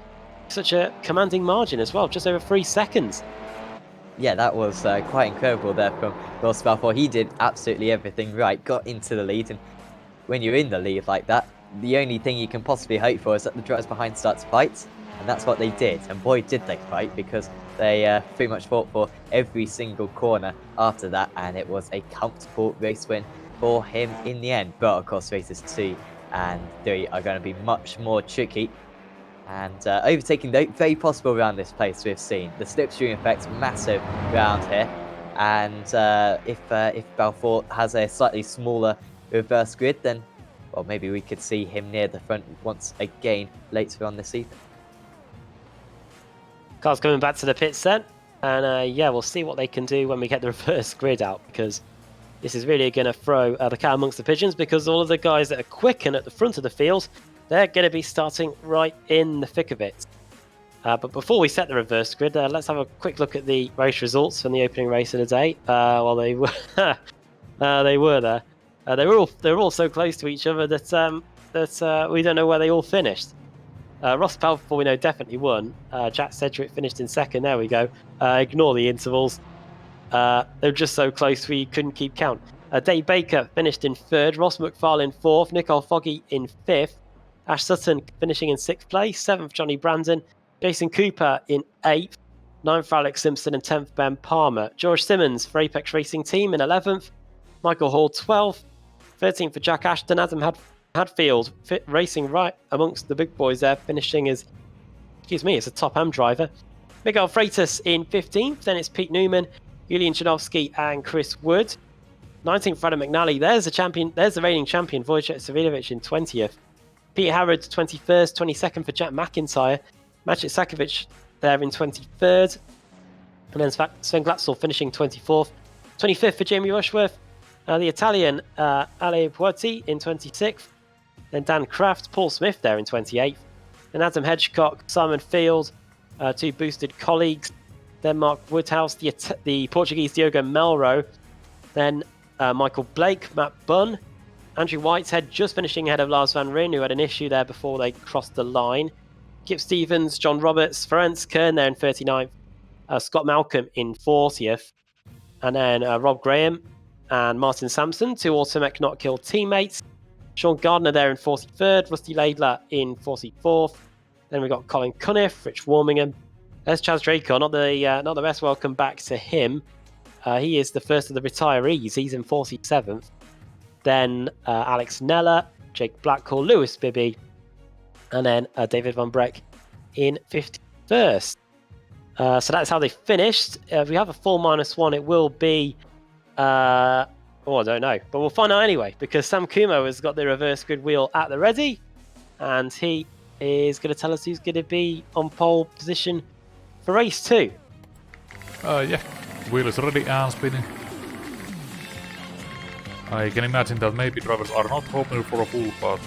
such a commanding margin as well, just over 3 seconds. Yeah, that was quite incredible there from Ross Balfour. He did absolutely everything right, got into the lead, and when you're in the lead like that, the only thing you can possibly hope for is that the drivers behind start to fight, and that's what they did, and boy did they fight, because they pretty much fought for every single corner after that, and it was a comfortable race win for him in the end. But of course, races 2 and 3 are going to be much more tricky, and overtaking very possible around this place. We've seen the slipstream effect massive round here, and if Balfour has a slightly smaller reverse grid, then well, maybe we could see him near the front once again later on this evening. Cars coming back to the pits then. And yeah, we'll see what they can do when we get the reverse grid out, because this is really going to throw the cat amongst the pigeons, because all of the guys that are quick and at the front of the field, they're going to be starting right in the thick of it. But before we set the reverse grid, let's have a quick look at the race results from the opening race of the day. Well, they were they were there. They were all so close to each other that we don't know where they all finished. Ross Palford, we know, definitely won. Jack Sedgwick finished in second. There we go. Ignore the intervals. They were just so close we couldn't keep count. Dave Baker finished in third. Ross McFarlane fourth. Nicole Foggy in fifth. Ash Sutton finishing in sixth place. Seventh, Johnny Brandon. Jason Cooper in eighth. Ninth, Alex Simpson, and 10th, Ben Palmer. George Simmons for Apex Racing Team in 11th. Michael Hall 12th. 13th for Jack Ashton. Adam Hadfield racing right amongst the big boys there, finishing as, as a top AM driver. Miguel Freitas in 15th. Then it's Pete Newman, Julian Chanovsky, and Chris Wood. 19th, Adam McNally. There's the champion. There's the reigning champion, Wojciech Savilovic in 20th. Peter Harrod 21st. 22nd for Jack McIntyre. Maciej Sakovic there in 23rd. And then Sven Glatzel finishing 24th. 25th for Jamie Rushworth. The Italian Ale Puerti in 26th. Then Dan Kraft, Paul Smith there in 28th. Then Adam Hedgecock, Simon Field, two boosted colleagues. Then Mark Woodhouse, the Portuguese Diogo Melro. Then Michael Blake, Matt Bunn. Andrew Whitehead just finishing ahead of Lars Van Ryn, who had an issue there before they crossed the line. Kip Stevens, John Roberts, Ferenc Kern there in 39th. Scott Malcolm in 40th. And then Rob Graham and Martin Sampson, two Automech Not Kill teammates. Sean Gardner there in 43rd. Rusty Laidler in 44th. Then we've got Colin Cunniff, Rich Warmingham. There's Chaz Draco, not the best welcome back to him. He is the first of the retirees. He's in 47th. Then Alex Neller, Jake Blackhall, Lewis Bibby, and then David Van Breck in 51st. So that's how they finished. If we have a full -1, it will be... I don't know. But we'll find out anyway, because Sam Kumo has got the reverse grid wheel at the ready, and he is going to tell us who's going to be on pole position for race 2. Yeah, wheel is ready and spinning. I can imagine that maybe drivers are not hoping for a full, but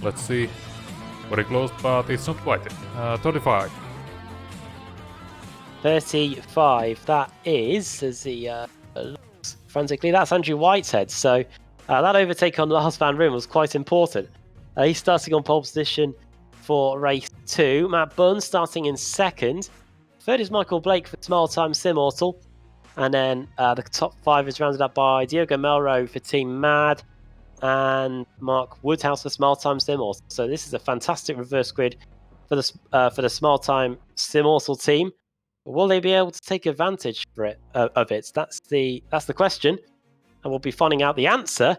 let's see. Very close, but it's not quite yet. 35. 35. That is, as he looks frantically, that's Andrew Whitehead. So that overtake on Lars Van Ryn was quite important. He's starting on pole position for race 2. Matt Bunn starting in second. Third is Michael Blake for Smile Time Simmortal. And then the top 5 is rounded up by Diogo Melro for Team Mad and Mark Woodhouse for Smile Time Simmortal. So this is a fantastic reverse grid for the Smile Time Simmortal team. Will they be able to take advantage of it? That's the question, and we'll be finding out the answer,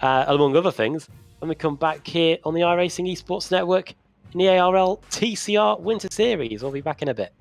among other things, when we come back here on the iRacing Esports Network in the ARL TCR Winter Series. We'll be back in a bit.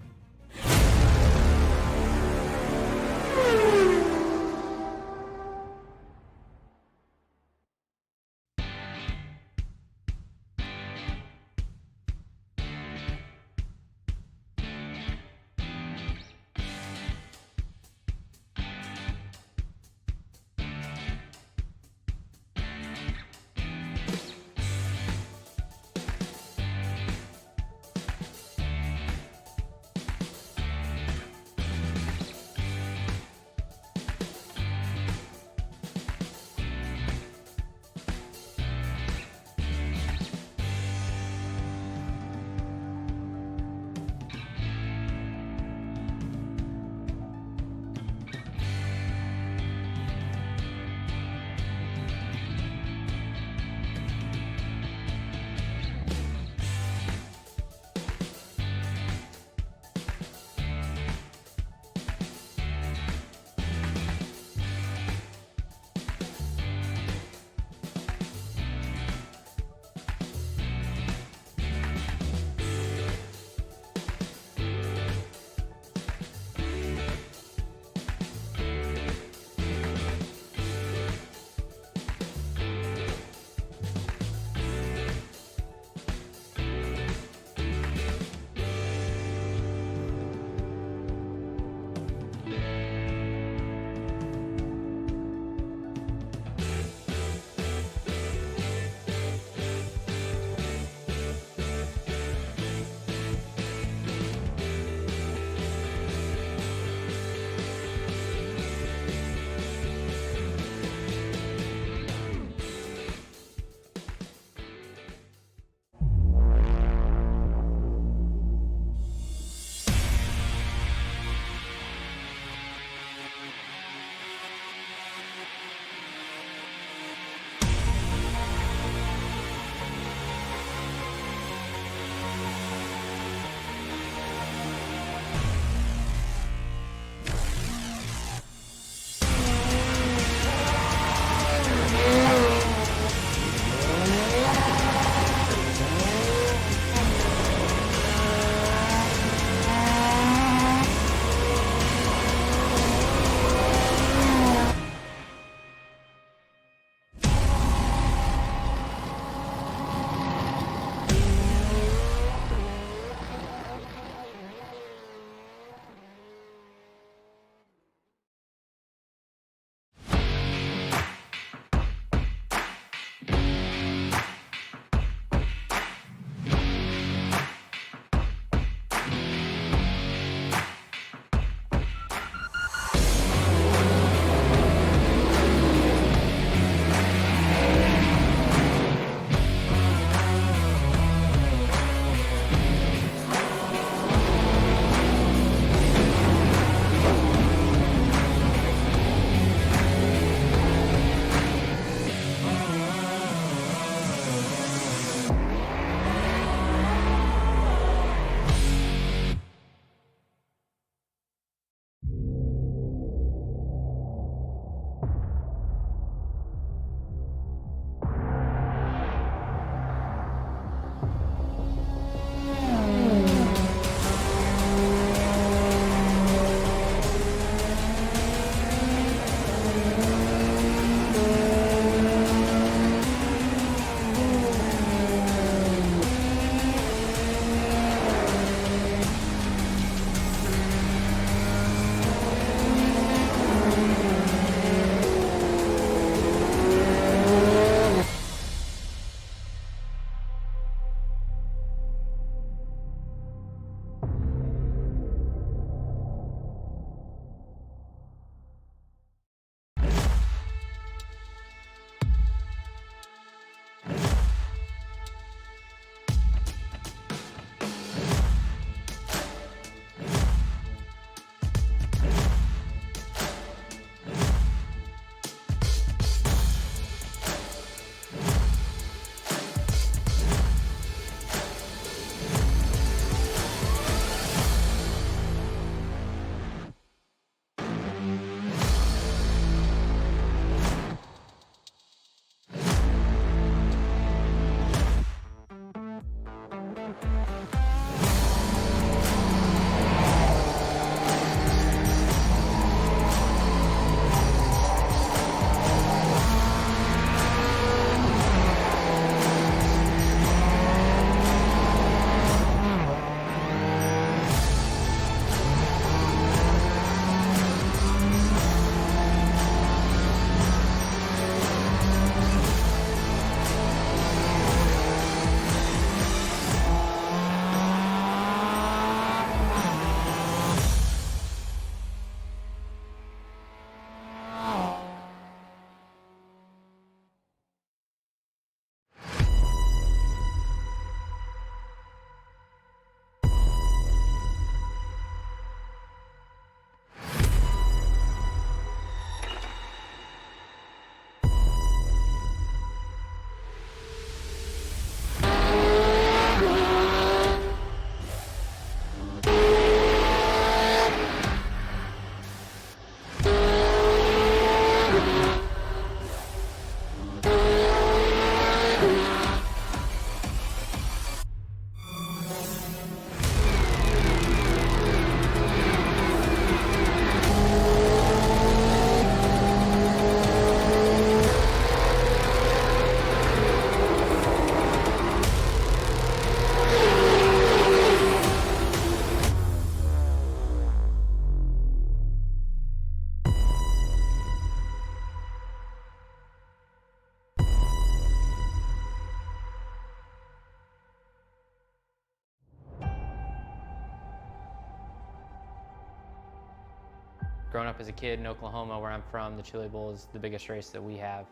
Growing up as a kid in Oklahoma, where I'm from, the Chili Bowl is the biggest race that we have.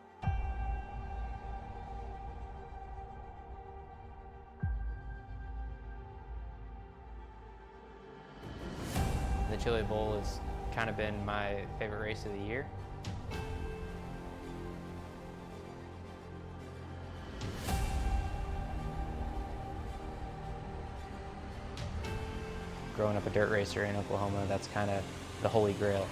The Chili Bowl has kind of been my favorite race of the year. Growing up a dirt racer in Oklahoma, that's kind of the holy grail.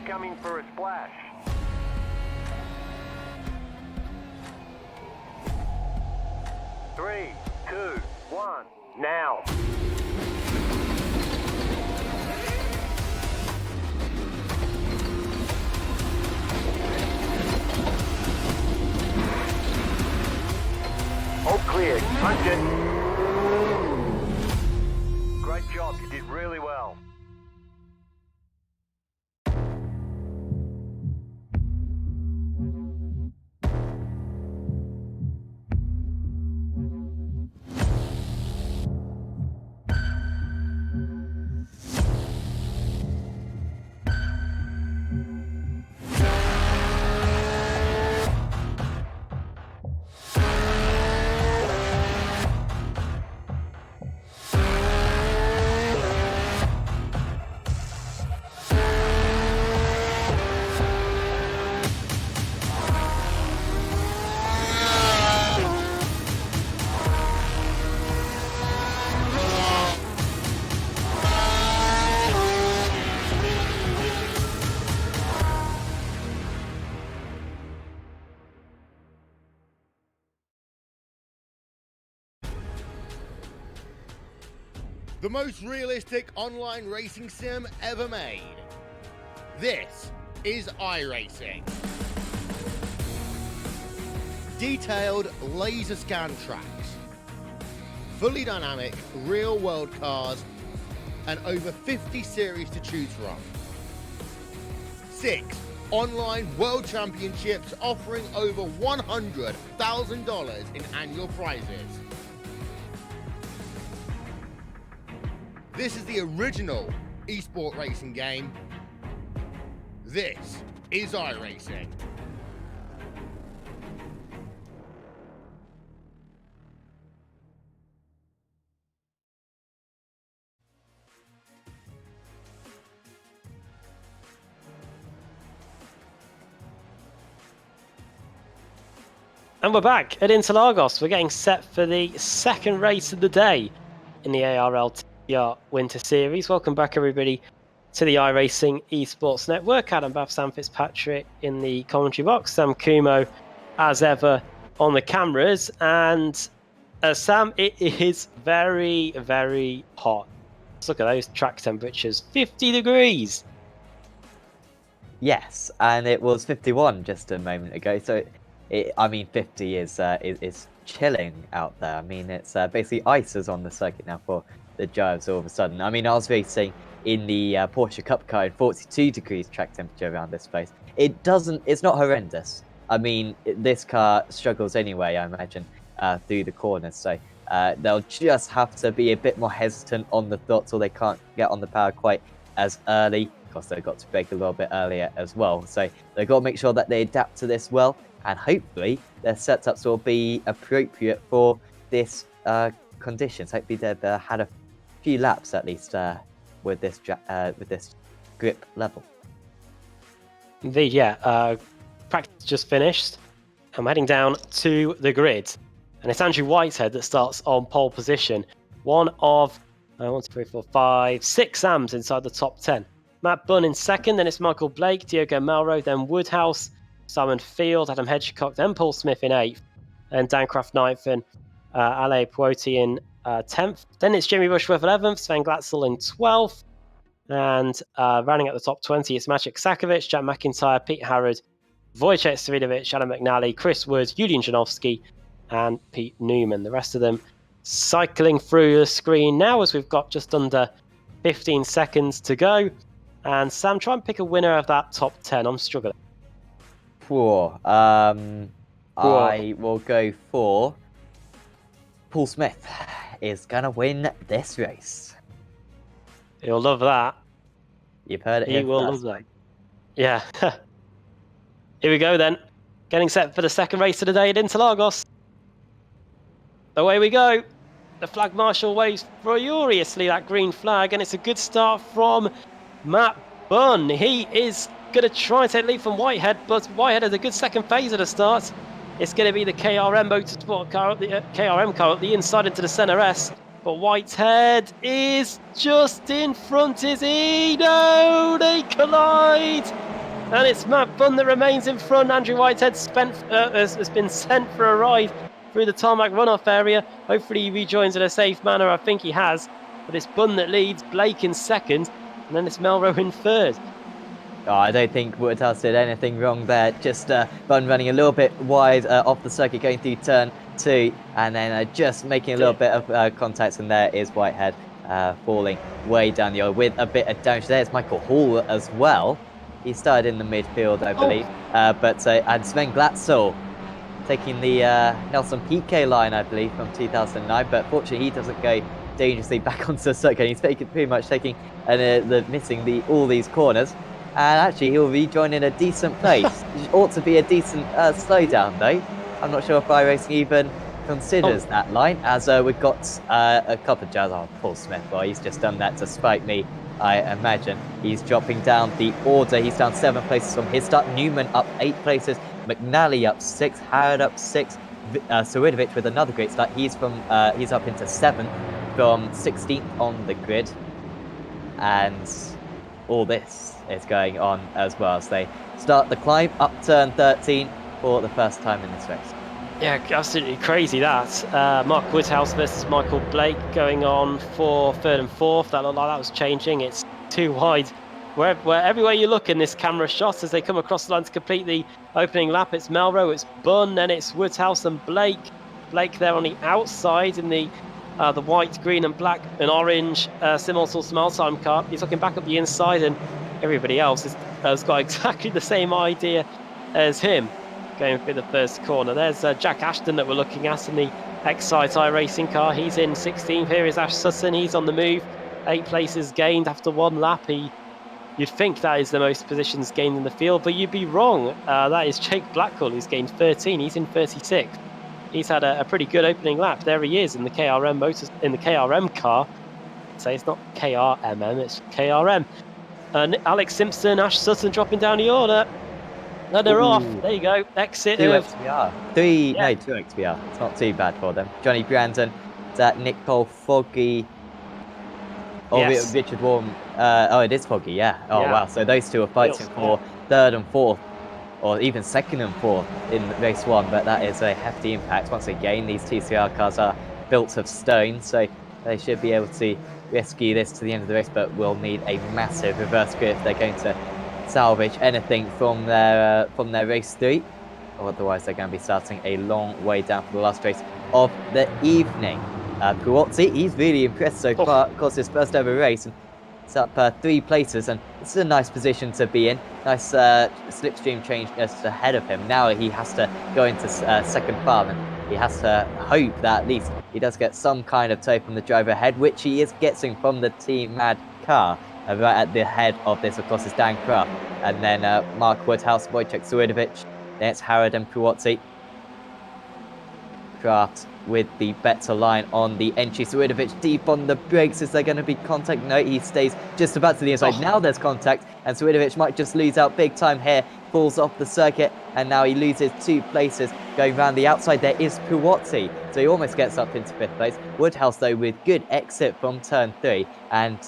Coming for a splash. Three, two, one, now. All clear. Punch it. Great job. You did really well. The most realistic online racing sim ever made. This is iRacing. Detailed laser scan tracks, fully dynamic real world cars, and over 50 series to choose from. 6 online world championships offering over $100,000 in annual prizes. This is the original esport racing game. This is iRacing. And we're back at Interlagos. We're getting set for the second race of the day in the ARL TCR Winter Series. Welcome back, everybody, to the iRacing Esports Network. Adam Bath, Sam Fitzpatrick in the commentary box. Sam Kumo, as ever, on the cameras. And Sam, it is very, very hot. Let's look at those track temperatures. 50 degrees. Yes, and it was 51 just a moment ago. So, I mean, 50 is chilling out there. I mean, it's basically ice is on the circuit now for the drivers all of a sudden. I mean, I was racing in the Porsche Cup car in 42 degrees track temperature around this place. It's not horrendous. I mean, this car struggles anyway, I imagine, through the corners. So They'll just have to be a bit more hesitant on the throttle. They can't get on the power quite as early because they've got to brake a little bit earlier as well. So they've got to make sure that they adapt to this well, and hopefully their setups will be appropriate for this conditions. Hopefully they've had a few laps at least with this grip level. Indeed, yeah. Practice just finished. I'm heading down to the grid. And it's Andrew Whitehead that starts on pole position. One of 6 AMs inside the top 10. Matt Bunn in second, then it's Michael Blake, Diogo Melro, then Woodhouse, Simon Field, Adam Hedgecock, then Paul Smith in 8th, and Dan Craft 9th, and Ale Puoti in 10th. Then it's Jamie Bushworth 11th, Sven Glatzel in 12th, and running at the top 20, it's Maciek Sakovic, Jack McIntyre, Pete Harrod, Wojciech Svidovic, Adam McNally, Chris Wood, Julian Janowski, and Pete Newman. The rest of them cycling through the screen now as we've got just under 15 seconds to go. And Sam, try and pick a winner of that top 10. I'm struggling. I will go for Paul Smith is going to win this race. He'll love that. You've heard it He here will first. love that. Yeah. Here we go then. Getting set for the second race of the day at Interlagos. Away we go. The flag marshal waves furiously that green flag, and it's a good start from Matt Bunn. He is going to try and take the lead from Whitehead, but Whitehead has a good second phase at the start. It's going to be the KRM Motorsport car, the KRM car at the inside into the Senna S. But Whitehead is just in front, is he? No, they collide. And it's Matt Bunn that remains in front. Andrew Whitehead has been sent for a ride through the tarmac runoff area. Hopefully he rejoins in a safe manner. I think he has. But it's Bunn that leads, Blake in second, and then it's Melro in third. Oh, I don't think Woodhouse did anything wrong there. Just Bunn running a little bit wide off the circuit, going through turn 2, and then just making a little bit of contact. And there is Whitehead falling way down the aisle with a bit of damage. There's Michael Hall as well. He started in the midfield, I believe. And Sven Glatzel taking the Nelson Piquet line, I believe, from 2009. But fortunately, he doesn't go dangerously back onto the circuit. He's pretty much taking missing all these corners. And actually, he'll rejoin in a decent place. It ought to be a decent slowdown, though. I'm not sure if iRacing even considers that line, as we've got a couple of jazz on Paul Smith. Well, he's just done that to spite me, I imagine. He's dropping down the order. He's down 7 places from his start. Newman up 8 places. McNally up 6. Harrod up 6. Suridovic with another great start. He's up into 7th from 16th on the grid. And all this is going on as well as they start the climb up turn 13 for the first time in this race. Yeah, absolutely crazy that. Mark Woodhouse versus Michael Blake going on for third and fourth. That looked like that was changing. It's too wide. Where everywhere you look in this camera shot as they come across the line to complete the opening lap, it's Melro, it's Bunn, then it's Woodhouse and Blake. Blake there on the outside in the white, green and black and orange Simultal Smile Time car. He's looking back up the inside, and everybody else has got exactly the same idea as him going through the first corner. There's Jack Ashton that we're looking at in the Excite iRacing car. He's in 16th. Here is Ash Sutton. He's on the move. 8 places gained after 1 lap. You'd think that is the most positions gained in the field, but you'd be wrong. That is Jake Blackwell, who's gained 13. He's in 36th. He's had a pretty good opening lap. There he is in the KRM car. So it's not KRMM, it's KRM. And Alex Simpson, Ash Sutton dropping down the order. No, they're off. There you go. Exit 2 of... XPR. 2 XPR. It's not too bad for them. Johnny Brandon, Nicole Foggy. Oh, Yes. Richard Warren. It is Foggy, yeah. Oh, Yeah. wow. So those two are fighting for 3rd and 4th, or even 2nd and 4th in race 1. But that is a hefty impact. Once again, these TCR cars are built of stone, so they should be able to rescue this to the end of the race. But will need a massive reverse grip if they're going to salvage anything from their race 3, or otherwise they're going to be starting a long way down for the last race of the evening. Puozzi, he's really impressed so far. Of course, his first ever race, and it's up 3 places, and this is a nice position to be in. Nice slipstream change just ahead of him. Now he has to go into second farm, and he has to hope that at least he does get some kind of tow from the driver ahead, which he is getting from the Team Mad car. Right at the head of this, of course, is Dan Kraft, and then Mark Woodhouse, Wojciech Swidovic, then it's Harrod and Pruwotzi. Kraft with the better line on the entry. Swidovic deep on the brakes. Is there going to be contact? No, he stays just about to the inside. Oh. Now there's contact, and Swidovic might just lose out big time here. Falls off the circuit, and now he loses 2 places. Going round the outside, there is Pruwotzi, so he almost gets up into 5th place. Woodhouse, though, with good exit from turn 3, and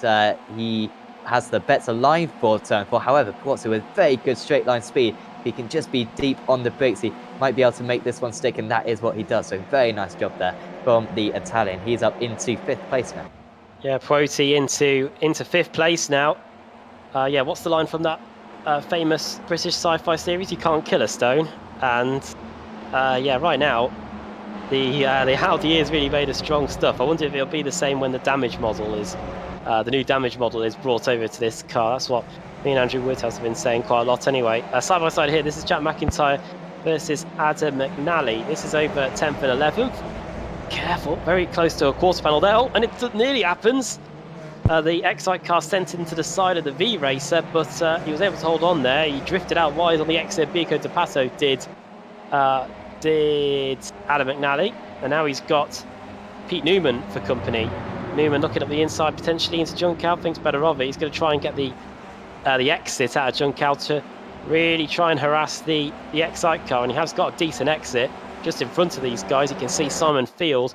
he has the better line for turn 4. However, Pruwotzi with very good straight line speed. He can just be deep on the brakes. He might be able to make this one stick, and that is what he does. So very nice job there from the Italian. He's up into 5th place now. Yeah, Pruwotzi into 5th place now. Yeah, what's the line from that famous British sci-fi series? You can't kill a stone. And yeah, right now the Audi is really made of strong stuff. I wonder if it'll be the same when the damage model is the new damage model is brought over to this car. That's what me and Andrew Woodhouse have been saying quite a lot anyway. Side by side here, this is Jack McIntyre versus Adam McNally. This is over 10th and 11th. Careful, very close to a quarter panel there. Oh, and it nearly happens. The Excite car sent into the side of the V Racer, but he was able to hold on there. He drifted out wide on the exit. Bico de Pato did Adam McNally, and now he's got Pete Newman for company. Newman looking up the inside, potentially into Junkow, thinks better of it. He's going to try and get the exit out of Junkow to really try and harass the Excite car, and he has got a decent exit just in front of these guys. You can see Simon Field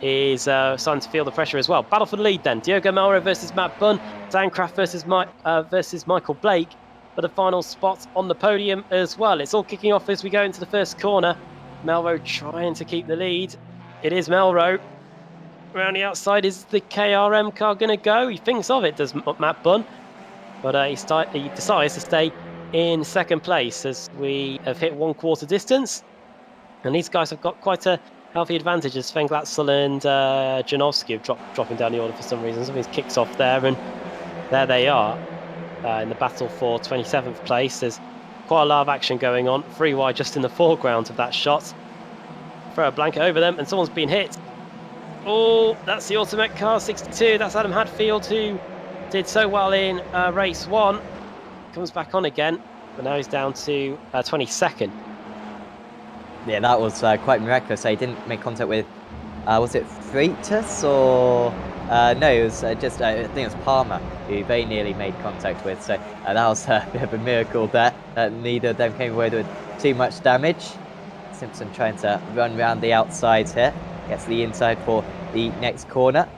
is starting to feel the pressure as well. Battle for the lead then. Diogo Melro versus Matt Bunn. Dan Kraft versus Michael Blake for the final spot on the podium as well. It's all kicking off as we go into the first corner. Melro trying to keep the lead. It is Melro. Around the outside, is the KRM car going to go? He thinks of it, does Matt Bunn. But he decides to stay in 2nd place as we have hit 1/4 distance. And these guys have got quite a healthy advantage as Sven Glatzel and Janowski have dropping down the order for some reason. Something's kicks off there, and there they are in the battle for 27th place. There's quite a lot of action going on. 3 wide just in the foreground of that shot. Throw a blanket over them, and someone's been hit. Oh, that's the Automet car, 62. That's Adam Hadfield, who did so well in race 1. Comes back on again, but now he's down to 22nd. Yeah, that was quite miraculous. He didn't make contact with, was it Freitas or... no, it was just, I think it was Palmer who very nearly made contact with. So that was a bit of a miracle there. Neither of them came away with too much damage. Simpson trying to run around the outside here. Gets the inside for the next corner.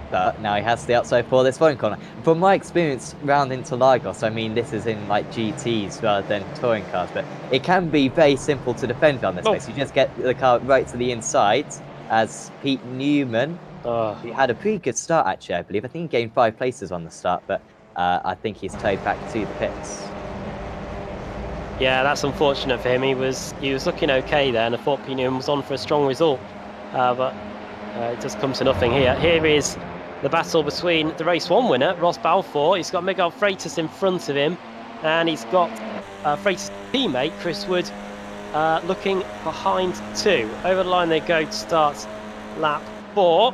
But now he has the outside for this following corner. From my experience round Interlagos, I mean, this is in like GTs rather than touring cars, but it can be very simple to defend on this place. You just get the car right to the inside as Pete Newman. He had a pretty good start, actually, I believe. I think he gained 5 places on the start, but I think he's towed back to the pits. Yeah, that's unfortunate for him. He was looking okay there, and I thought Pete Newman was on for a strong result, but it just comes to nothing here. Here is the battle between the race 1 winner, Ross Balfour. He's got Miguel Freitas in front of him, and he's got Freitas' teammate, Chris Wood, looking behind 2. Over the line they go to start lap 5.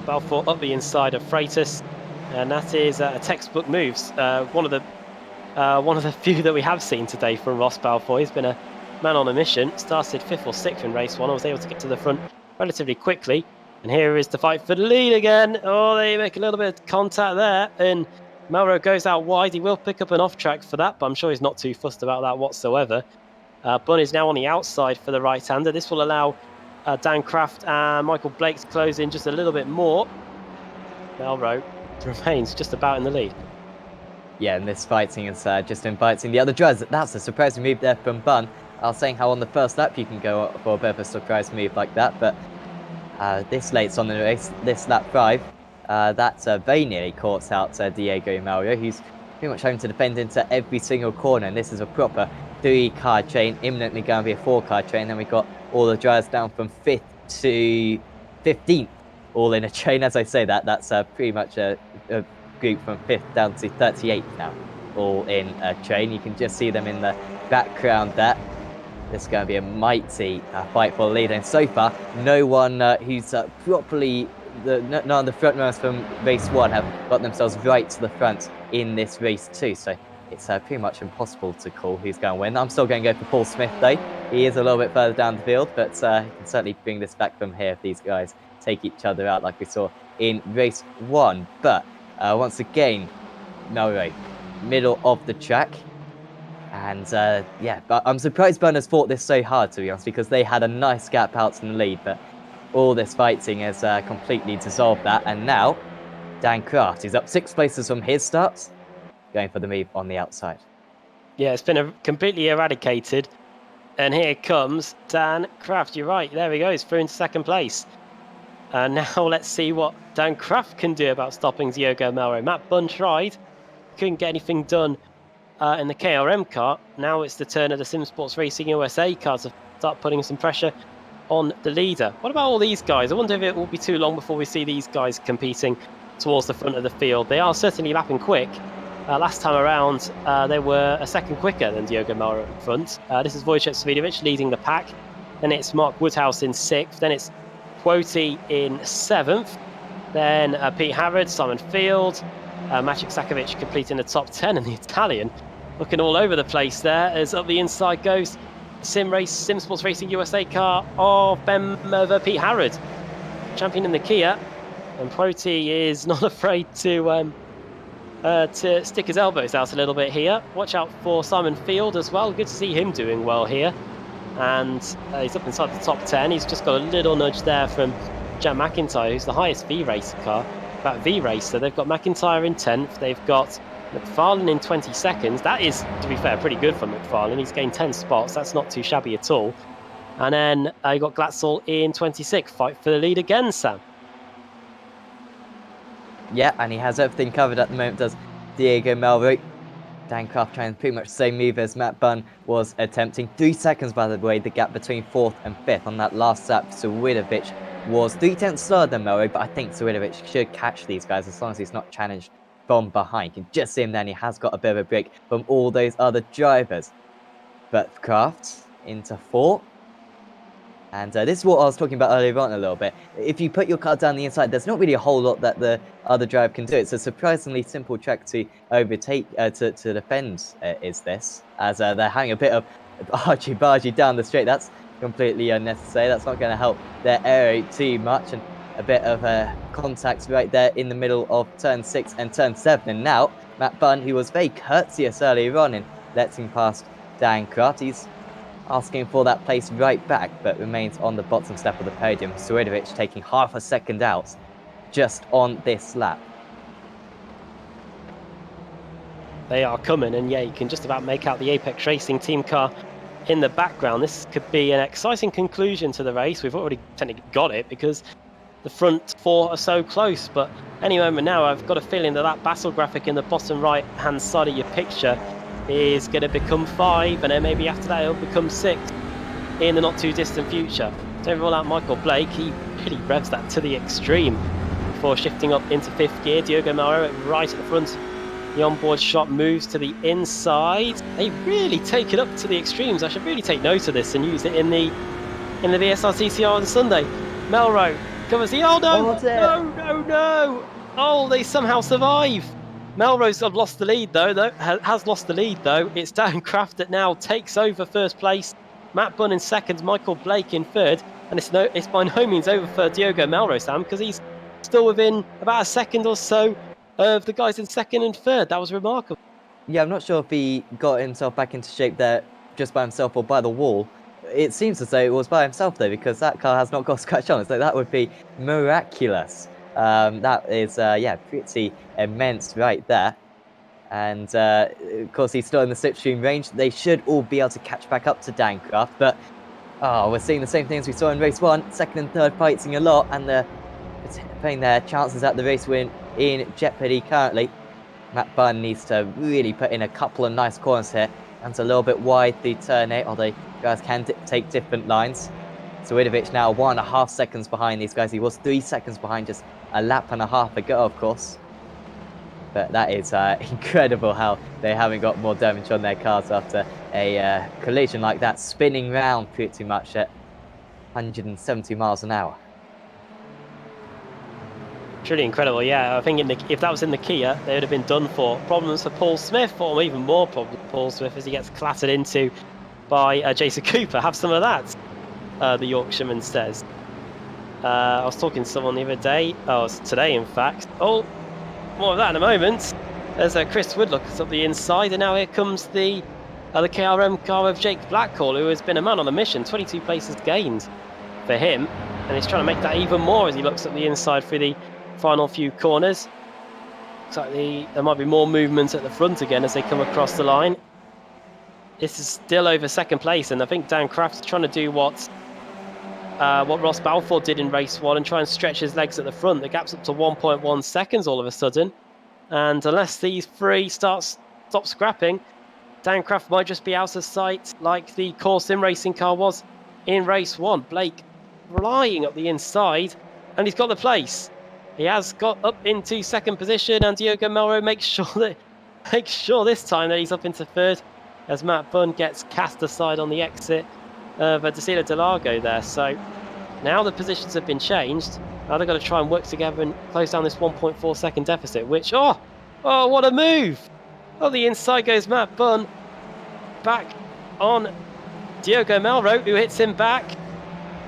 Balfour up the inside of Freitas, and that is a textbook moves. One of the few that we have seen today from Ross Balfour. He's been a man on a mission. Started 5th or 6th in race 1. I was able to get to the front relatively quickly. And here is the fight for the lead again. Oh, they make a little bit of contact there. And Melro goes out wide. He will pick up an off-track for that, but I'm sure he's not too fussed about that whatsoever. Bunn is now on the outside for the right-hander. This will allow Dan Kraft and Michael Blake to close in just a little bit more. Melro remains just about in the lead. Yeah, and this fighting is just inviting the other drivers. That's a surprising move there from Bunn. I was saying how on the first lap you can go for a bit of a surprise move like that, but this late on the race, this lap 5, that's very nearly caught out Diego Melro, who's pretty much having to defend into every single corner, and this is a proper 3-car chain, imminently going to be a 4-car chain. Then we've got all the drivers down from 5th to 15th, all in a chain. As I say that, that's pretty much a group from 5th down to 38th now, all in a chain. You can just see them in the background there. This is going to be a mighty fight for the lead, and so far, no one who's properly none of the front runners from race 1 have got themselves right to the front in this race 2. So it's pretty much impossible to call who's going to win. I'm still going to go for Paul Smith though. He is a little bit further down the field, but he can certainly bring this back from here if these guys take each other out like we saw in race 1. But once again, Melro, middle of the track. And yeah, but I'm surprised Burners fought this so hard, to be honest, because they had a nice gap out in the lead, but all this fighting has completely dissolved that. And now, Dan Kraft is up 6 places from his starts, going for the move on the outside. Yeah, it's been completely eradicated. And here comes Dan Kraft. You're right, there he goes, through into 2nd place. And now let's see what Dan Kraft can do about stopping Diogo Melro. Matt Bunn tried, couldn't get anything done in the KRM car. Now it's the turn of the Sim Sports Racing USA car to start putting some pressure on the leader. What about all these guys? I wonder if it will be too long before we see these guys competing towards the front of the field. They are certainly lapping quick. Last time around, they were a second quicker than Diogo Melro in front. This is Wojciech Swidovic leading the pack. Then it's Mark Woodhouse in 6th. Then it's Quoti in 7th. Then Pete Harrod, Simon Field, Maciek Sakovic completing the top 10, and the Italian looking all over the place there as up the inside goes Sim Sports Racing USA car of Ben Merver, Pete Harrod, champion in the Kia, and Quoti is not afraid to stick his elbows out a little bit here. Watch out for Simon Field as well. Good to see him doing well here. And he's up inside the top 10. He's just got a little nudge there from Jack McIntyre, who's the highest V-Racer car. But V-Racer, they've got McIntyre in 10th. They've got McFarlane in 22nd. That is, to be fair, pretty good for McFarlane. He's gained 10 spots. That's not too shabby at all. And then you got Glatzel in 26th. Fight for the lead again, Sam. Yeah, and he has everything covered at the moment, does Diego Melro. Dan Kraft trying pretty much the same move as Matt Bunn was attempting. 3 seconds, by the way, the gap between 4th and 5th on that last lap. Swidovic was 3/10 slower than Melro, but I think Swidovic should catch these guys as long as he's not challenged from behind. You can just see him then, he has got a bit of a break from all those other drivers. But Kraft into 4th. And this is what I was talking about earlier on a little bit. If you put your car down the inside, there's not really a whole lot that the other driver can do. It's a surprisingly simple track to overtake, to defend, is this. As they're having a bit of argy-bargy down the straight. That's completely unnecessary. That's not going to help their aero too much. And a bit of contact right there in the middle of turn 6 and turn 7. And now, Matt Bunn, who was very courteous earlier on in letting past Dan Kraft, he's asking for that place right back, but remains on the bottom step of the podium. Swidovic taking half a second out just on this lap. They are coming, and yeah, you can just about make out the Apex Racing team car in the background. This could be an exciting conclusion to the race. We've already technically got it because the front 4 are so close, but any moment now, I've got a feeling that that battle graphic in the bottom right hand side of your picture is going to become 5, and then maybe after that it'll become 6 in the not too distant future. Don't rule out Michael Blake. He really revs that to the extreme before shifting up into 5th gear. Diogo Melro right at the front. The onboard shot moves to the inside. They really take it up to the extremes. I should really take note of this and use it in the VSR TCR on Sunday. Melro covers the... Oh no! No! Oh, they somehow survive. Melrose have lost the lead has lost the lead though. It's Dan Kraft that now takes over 1st place. Matt Bunn in 2nd, Michael Blake in 3rd, and it's by no means over for Diogo Melrose, Sam, because he's still within about a second or so of the guys in 2nd and 3rd. That was remarkable. Yeah, I'm not sure if he got himself back into shape there just by himself or by the wall. It seems as though it was by himself though, because that car has not got a scratch on it, so that would be miraculous. That is, yeah, pretty immense right there. And, of course, he's still in the slipstream range. They should all be able to catch back up to Dan Kraft. But, we're seeing the same things we saw in race 1. 2nd and 3rd fighting a lot, and they're putting their chances at the race win in jeopardy currently. Matt Bunn needs to really put in a couple of nice corners here. And a little bit wide through turn 8, although guys can take different lines. Swidovic now 1.5 seconds behind these guys. He was 3 seconds behind just a lap and a half ago, of course. But that is incredible how they haven't got more damage on their cars after a collision like that, spinning round pretty much at 170 miles an hour. Truly incredible, yeah. I think if that was in the Kia, they would have been done for. Problems for Paul Smith, or even more problems for Paul Smith as he gets clattered into by Jason Cooper. Have some of that, the Yorkshireman says. I was talking to someone the other day, oh, it's today in fact. Oh, more of that in a moment. There's Chris Woodlock up the inside, and now here comes the KRM car of Jake Blackhall, who has been a man on a mission. 22 places gained for him, and he's trying to make that even more as he looks up the inside through the final few corners. Looks like there might be more movement at the front again as they come across the line. This is still over second place, and I think Dan Craft's trying to do what Ross Balfour did in race 1 and try and stretch his legs at the front. The gap's up to 1.1 seconds all of a sudden, and unless these three stop scrapping, Dan Craft might just be out of sight like the Core Sim racing car was in race 1. Blake flying up the inside, and he's got the place. He has got up into second position, and Diogo Melro makes sure this time that he's up into third as Matt Bunn gets cast aside on the exit of Desila Delago there. So now the positions have been changed. Now they've got to try and work together and close down this 1.4 second deficit, which, oh, what a move! Oh, the inside goes Matt Bunn. Back on Diogo Melro, who hits him back.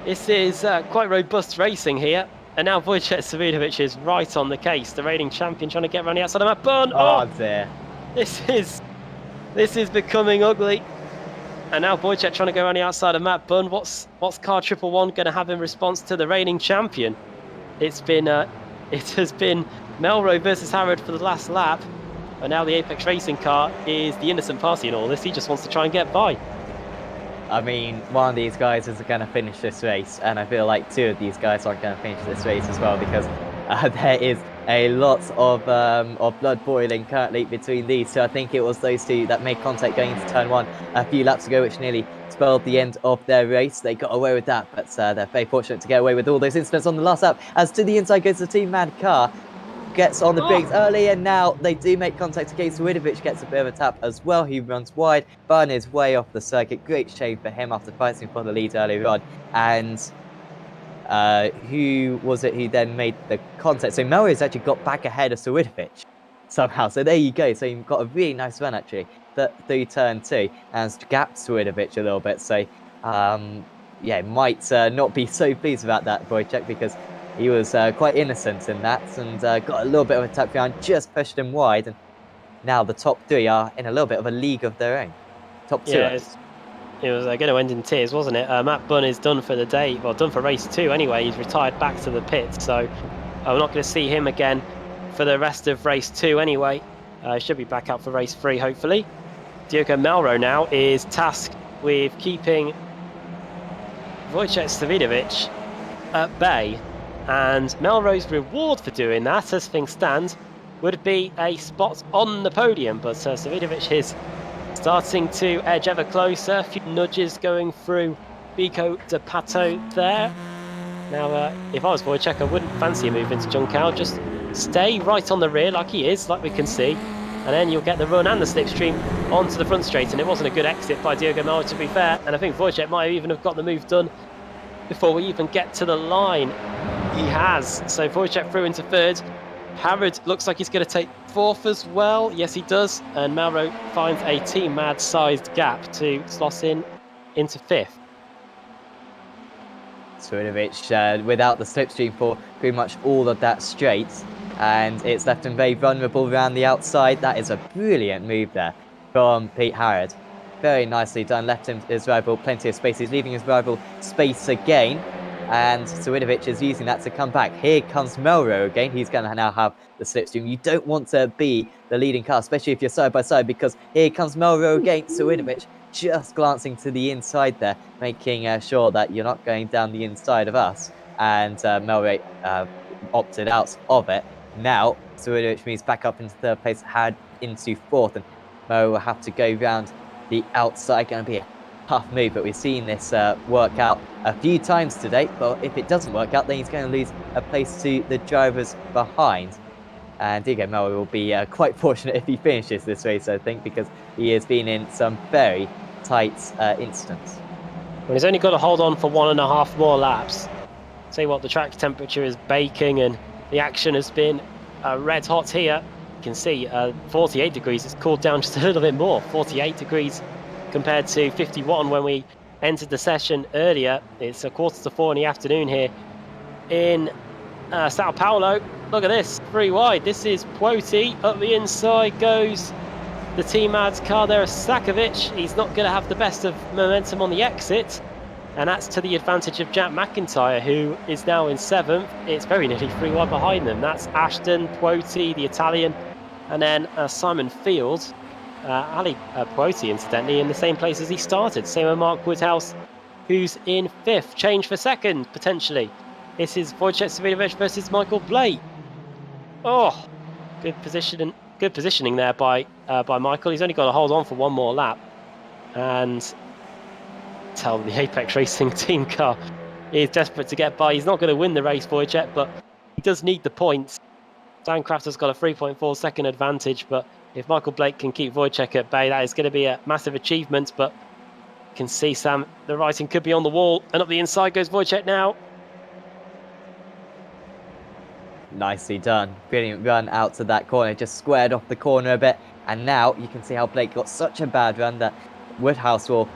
This is quite robust racing here. And now Wojciech Savidovic is right on the case. The reigning champion trying to get around the outside of Matt Bunn. Oh dear. This is becoming ugly. And now Wojciech trying to go around the outside of Matt Bunn. What's car 111 going to have in response to the reigning champion? It has been Melro versus Harrod for the last lap. And now the Apex Racing car is the innocent party in all this. He just wants to try and get by. I mean, one of these guys is going to finish this race, and I feel like two of these guys aren't going to finish this race as well, because there is a lot of blood boiling currently between these two. I think it was those two that made contact going into turn 1 a few laps ago, which nearly spelled the end of their race. They got away with that, but they're very fortunate to get away with all those incidents on the last lap. As to the inside goes the Team Mad car. Gets on the brakes early, and now they do make contact against Savidovic. Gets a bit of a tap as well. He runs wide. Burn is way off the circuit. Great shame for him after fighting for the lead earlier on. And who was it who then made the contact? So Melrose actually got back ahead of Savidovic somehow. So there you go. So you've got a really nice run actually through turn 2 and gapped Savidovic a little bit. So yeah, might not be so pleased about that, Wojciech, because he was quite innocent in that, and got a little bit of a tap behind, just pushed him wide, and now the top 3 are in a little bit of a league of their own. Top 2. Yeah, it was going to end in tears, wasn't it? Matt Bunn is done for the day, well, done for race 2 anyway. He's retired back to the pit, so we're not going to see him again for the rest of race 2 anyway. Should be back out for race 3, hopefully. Diogo Melro now is tasked with keeping Wojciech Savidovic at bay. And Melrose's reward for doing that, as things stand, would be a spot on the podium. But Savidovic is starting to edge ever closer. A few nudges going through Vico de Pato there. Now, if I was Wojciech, I wouldn't fancy a move into Juncal. Just stay right on the rear like he is, like we can see. And then you'll get the run and the slipstream onto the front straight. And it wasn't a good exit by Diogo Melro, to be fair. And I think Wojciech might even have got the move done before we even get to the line. He has. So Wojciech through into third. Harrod looks like he's going to take fourth as well. Yes, he does. And Melro finds a Team Mad sized gap to slot in into fifth. Savidovic without the slipstream for pretty much all of that straight, and it's left him very vulnerable around the outside. That is a brilliant move there from Pete Harrod. Very nicely done. Left his rival plenty of space. He's leaving his rival space again. And Savidovic is using that to come back. Here comes Melro again. He's going to now have the slipstream. You don't want to be the leading car, especially if you're side by side, because here comes Melro again. Savidovic just glancing to the inside there, making sure that you're not going down the inside of us. And Melro opted out of it. Now, Savidovic moves back up into third place, had into fourth, and Melro will have to go round the outside. Going to be a tough move, but we've seen this work out a few times today. But if it doesn't work out, then he's going to lose a place to the drivers behind. And Diego Mello will be quite fortunate if he finishes this race, I think, because he has been in some very tight incidents. Well, he's only got to hold on for 1.5 more laps. Tell you what, the track temperature is baking and the action has been red hot here. You can see 48 degrees. It's cooled down just a little bit more. 48 degrees compared to 51 when we entered the session earlier. It's 3:45 in the afternoon here in Sao Paulo. Look at this, 3 wide. This is Puoti. Up the inside goes the Team Ads car there, Sakovic. He's not going to have the best of momentum on the exit. And that's to the advantage of Jack McIntyre, who is now in 7th. It's very nearly 3 wide behind them. That's Ashton, Puoti, the Italian, and then Simon Field. Ali Puoti, incidentally, in the same place as he started. Same with Mark Woodhouse, who's in 5th. Change for 2nd, potentially. This is Wojciech Savidovic versus Michael Blake. Oh, good positioning there by Michael. He's only got to hold on for 1 more lap. And tell the Apex Racing team car is desperate to get by. He's not going to win the race, Wojciech, but he does need the points. Dan Kraft has got a 3.4 second advantage, but if Michael Blake can keep Wojciech at bay, that is going to be a massive achievement. But you can see, Sam, the writing could be on the wall, and up the inside goes Wojciech now. Nicely done. Brilliant run out to that corner, just squared off the corner a bit. And now you can see how Blake got such a bad run that Woodhouse will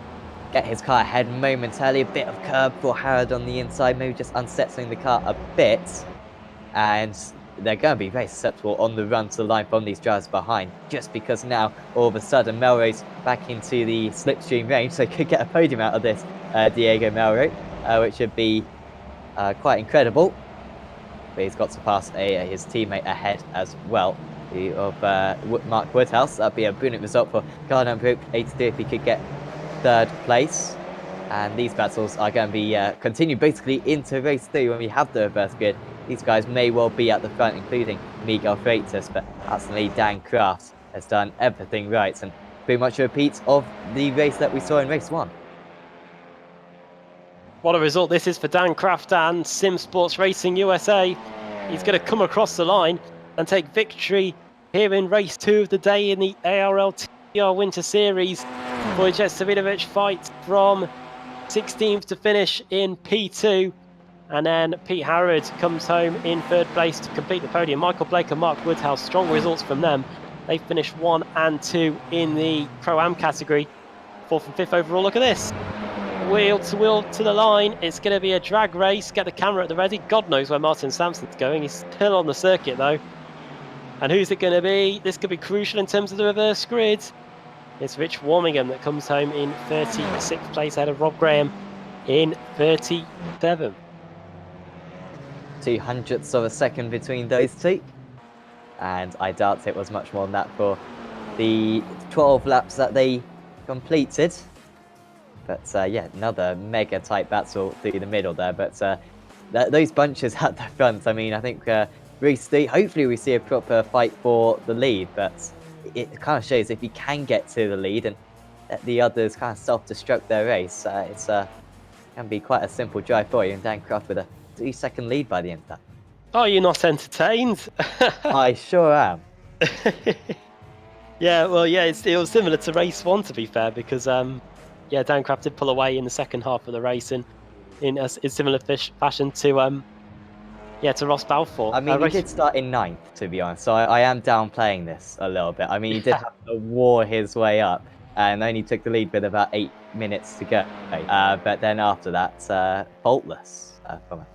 get his car ahead momentarily. A bit of curb for Harrod on the inside, maybe just unsettling the car a bit. And they're going to be very susceptible on the run to the line from these drivers behind, just because now all of a sudden Melrose back into the slipstream range, so could get a podium out of this Diego Melrose, which would be quite incredible. But he's got to pass his teammate ahead as well, of Mark Woodhouse. That'd be a brilliant result for Gardner Group 82 if he could get 3rd place. And these battles are going to be continued basically into race 2 when we have the reverse grid. These guys may well be at the front, including Miguel Freitas, but absolutely Dan Kraft has done everything right, and pretty much a repeat of the race that we saw in race 1. What a result this is for Dan Kraft and Sim Sports Racing USA. He's going to come across the line and take victory here in race 2 of the day in the ARL TCR Winter Series. Wojciech Savidovic fights from 16th to finish in P2. And then Pete Harrod comes home in 3rd place to complete the podium. Michael Blake and Mark Woodhouse, strong results from them. They finished 1 and 2 in the Pro-Am category. 4th and 5th overall. Look at this. Wheel to the line. It's going to be a drag race. Get the camera at the ready. God knows where Martin Sampson's going. He's still on the circuit though. And who's it going to be? This could be crucial in terms of the reverse grid. It's Rich Warmingham that comes home in 36th place ahead of Rob Graham in 37th. 0.02 of a second between those two. And I doubt it was much more than that for the 12 laps that they completed. But yeah, another mega tight battle through the middle there. But those bunches at the front, I mean, I think race 3, hopefully we see a proper fight for the lead. But it kind of shows if you can get to the lead and let the others kind of self-destruct their race, can be quite a simple drive for you. And Dan Croft with a 3-second lead by the end of that. Are you not entertained? I sure am. Yeah, well, yeah, it was similar to race 1, to be fair, because yeah, Dan Kraft did pull away in the second half of the race in similar fashion to Ross Balfour. I mean, he did start in 9th, to be honest, so I am downplaying this a little bit. I mean, he did have to war his way up and only took the lead with about 8 minutes to go. But then after that, faultless from him.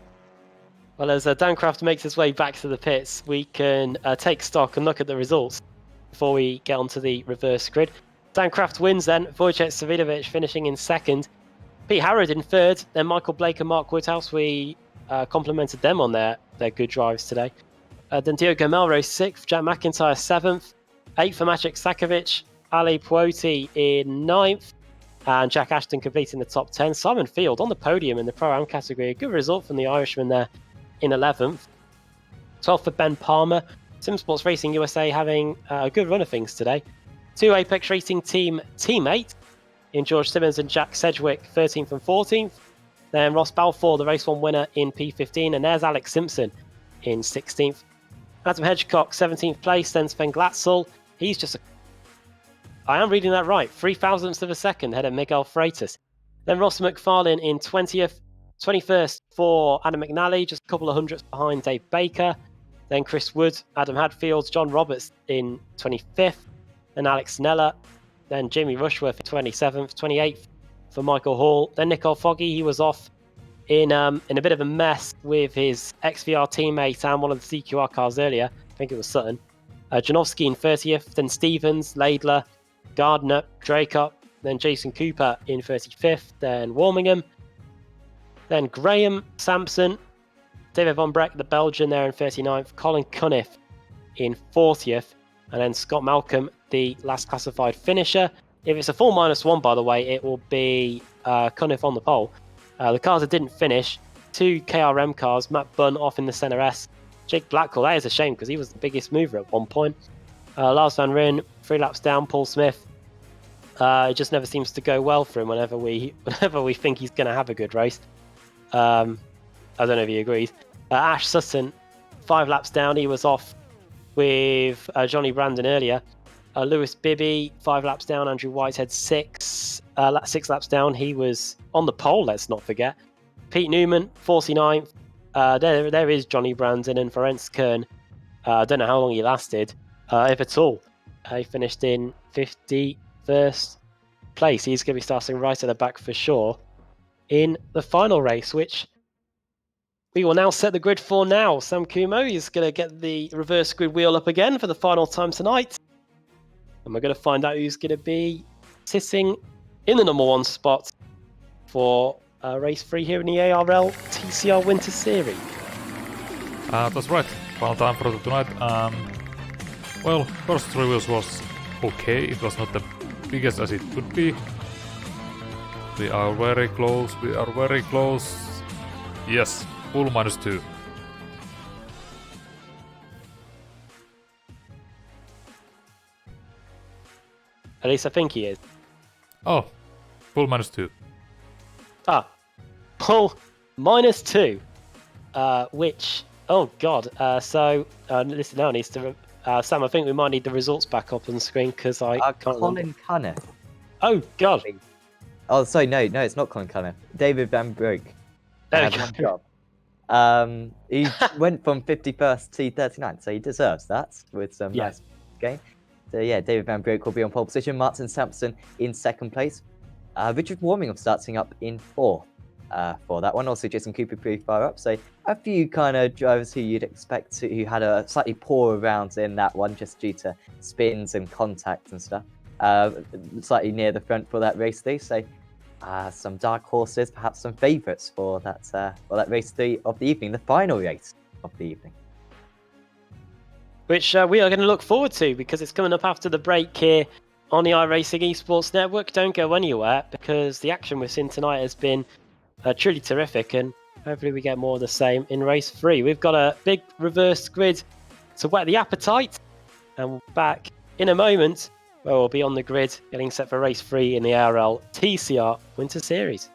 Well, as Dan Kraft makes his way back to the pits, we can take stock and look at the results before we get onto the reverse grid. Dan Kraft wins then, Wojciech Savidovic finishing in 2nd, Pete Harrod in 3rd, then Michael Blake and Mark Woodhouse, we complimented them on their good drives today. Then Diego Melrose 6th, Jack McIntyre 7th, 8th for Maciek Sakovic, Ali Puoti in 9th, and Jack Ashton completing the top 10. Simon Field on the podium in the Pro-Am category, a good result from the Irishman there in 11th. 12th for Ben Palmer. Sim Sports Racing USA having a good run of things today. 2 Apex Racing team teammates in George Simmons and Jack Sedgwick, 13th and 14th. Then Ross Balfour, the race 1 winner in P15, and there's Alex Simpson in 16th. Adam Hedgecock, 17th place. Then Sven Glatzel. He's just I am reading that right. 3,000ths of a second ahead of Miguel Freitas. Then Ross McFarlane in 20th. 21st for Adam McNally, just a couple of hundredths behind Dave Baker. Then Chris Wood, Adam Hadfield, John Roberts in 25th. Then Alex Nella. Then Jamie Rushworth in 27th. 28th for Michael Hall. Then Nicole Foggy, he was off in a bit of a mess with his XVR teammate and one of the CQR cars earlier. I think it was Sutton. Janowski in 30th. Then Stevens, Laidler, Gardner, Draycott. Then Jason Cooper in 35th. Then Warmingham. Then Graham Sampson, David Von Breck, the Belgian, there in 39th. Colin Cunniff in 40th. And then Scott Malcolm, the last classified finisher. If it's a full -1, by the way, it will be Cunniff on the pole. The cars that didn't finish, 2 KRM cars, Matt Bunn off in the Centre S. Jake Blackwell, that is a shame because he was the biggest mover at one point. Lars Van Ryn, 3 laps down. Paul Smith. It just never seems to go well for him whenever we think he's going to have a good race. I don't know if he agrees. Ash Sutton, 5 laps down. He was off with Johnny Brandon earlier. Lewis Bibby, 5 laps down. Andrew Whitehead, 6 laps down. He was on the pole, let's not forget. Pete Newman, 49th. There is Johnny Brandon and Ferenc Kern. I don't know how long he lasted, if at all. He finished in 51st place. He's going to be starting right at the back for sure in the final race, which we will now set the grid for now. Sam Kumo is going to get the reverse grid wheel up again for the final time tonight. And we're going to find out who's going to be sitting in the number 1 spot for race 3 here in the ARL TCR Winter Series. That's right. Final time for tonight. Well, first 3 wheels was okay. It was not the biggest as it could be. We are very close. Yes, full -2. At least I think he is. Oh, full -2. Pull -2. Which, oh god. Listen now needs to... Sam, I think we might need the results back up on the screen because I can't remember. Colin Cunniff. Oh god. Oh, sorry, no, it's not Colin Cunniff. David Van Broek. There Had we one go. job. He went from 51st to 39th, so he deserves that with some nice game. So yeah, David Van Broek will be on pole position. Martin Sampson in 2nd place. Richard Warmingham starting up in 4th for that one. Also, Jason Cooper pretty far up. So a few kind of drivers who you'd expect who had a slightly poorer round in that one just due to spins and contact and stuff. Slightly near the front for that race 3. So some dark horses, perhaps some favourites for that race 3 of the evening, the final race of the evening. Which we are going to look forward to because it's coming up after the break here on the iRacing Esports Network. Don't go anywhere because the action we've seen tonight has been truly terrific, and hopefully we get more of the same in race 3. We've got a big reverse grid to whet the appetite, and we'll be back in a moment where we'll be on the grid getting set for race 3 in the ARL TCR Winter Series.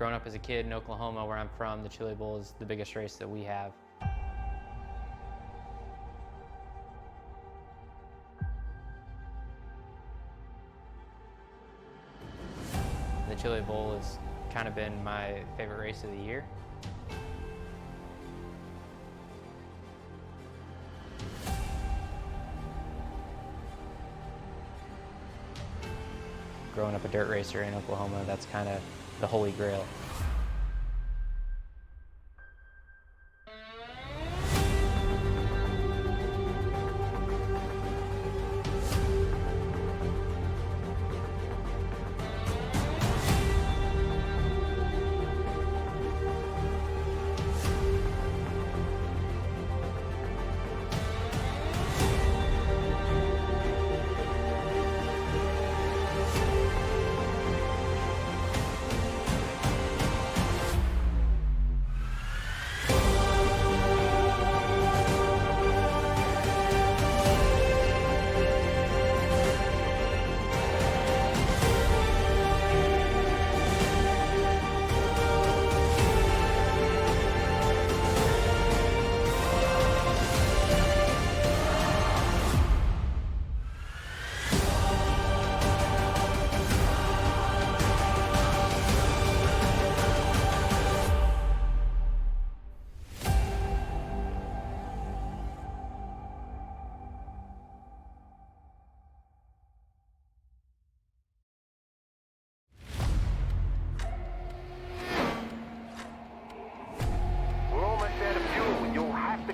growing up as a kid in Oklahoma, where I'm from, the Chili Bowl is the biggest race that we have. The Chili Bowl has kind of been my favorite race of the year. Growing up a dirt racer in Oklahoma, that's kind of the holy grail.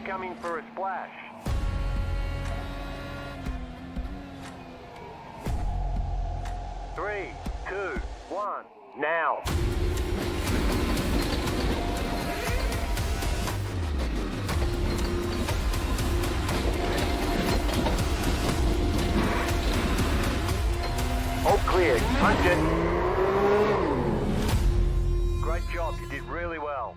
Coming for a splash. Three, two, one, now. All clear, punch it. Great job, you did really well.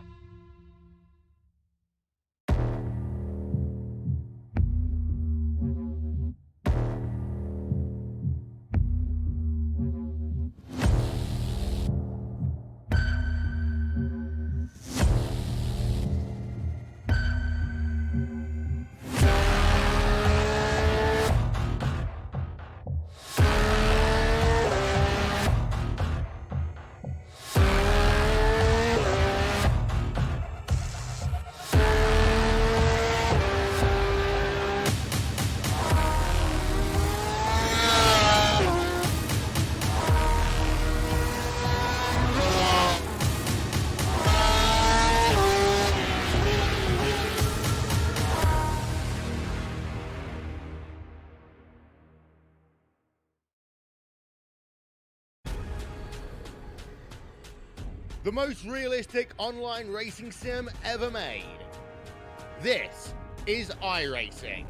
The most realistic online racing sim ever made. This is iRacing.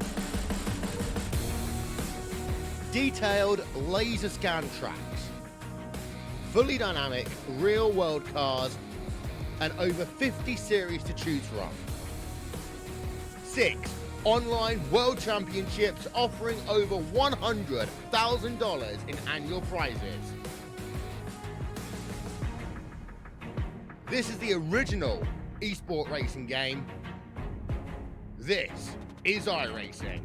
Detailed laser scan tracks, fully dynamic real world cars, and over 50 series to choose from. 6 online world championships offering over $100,000 in annual prizes. This is the original esport racing game. This is iRacing.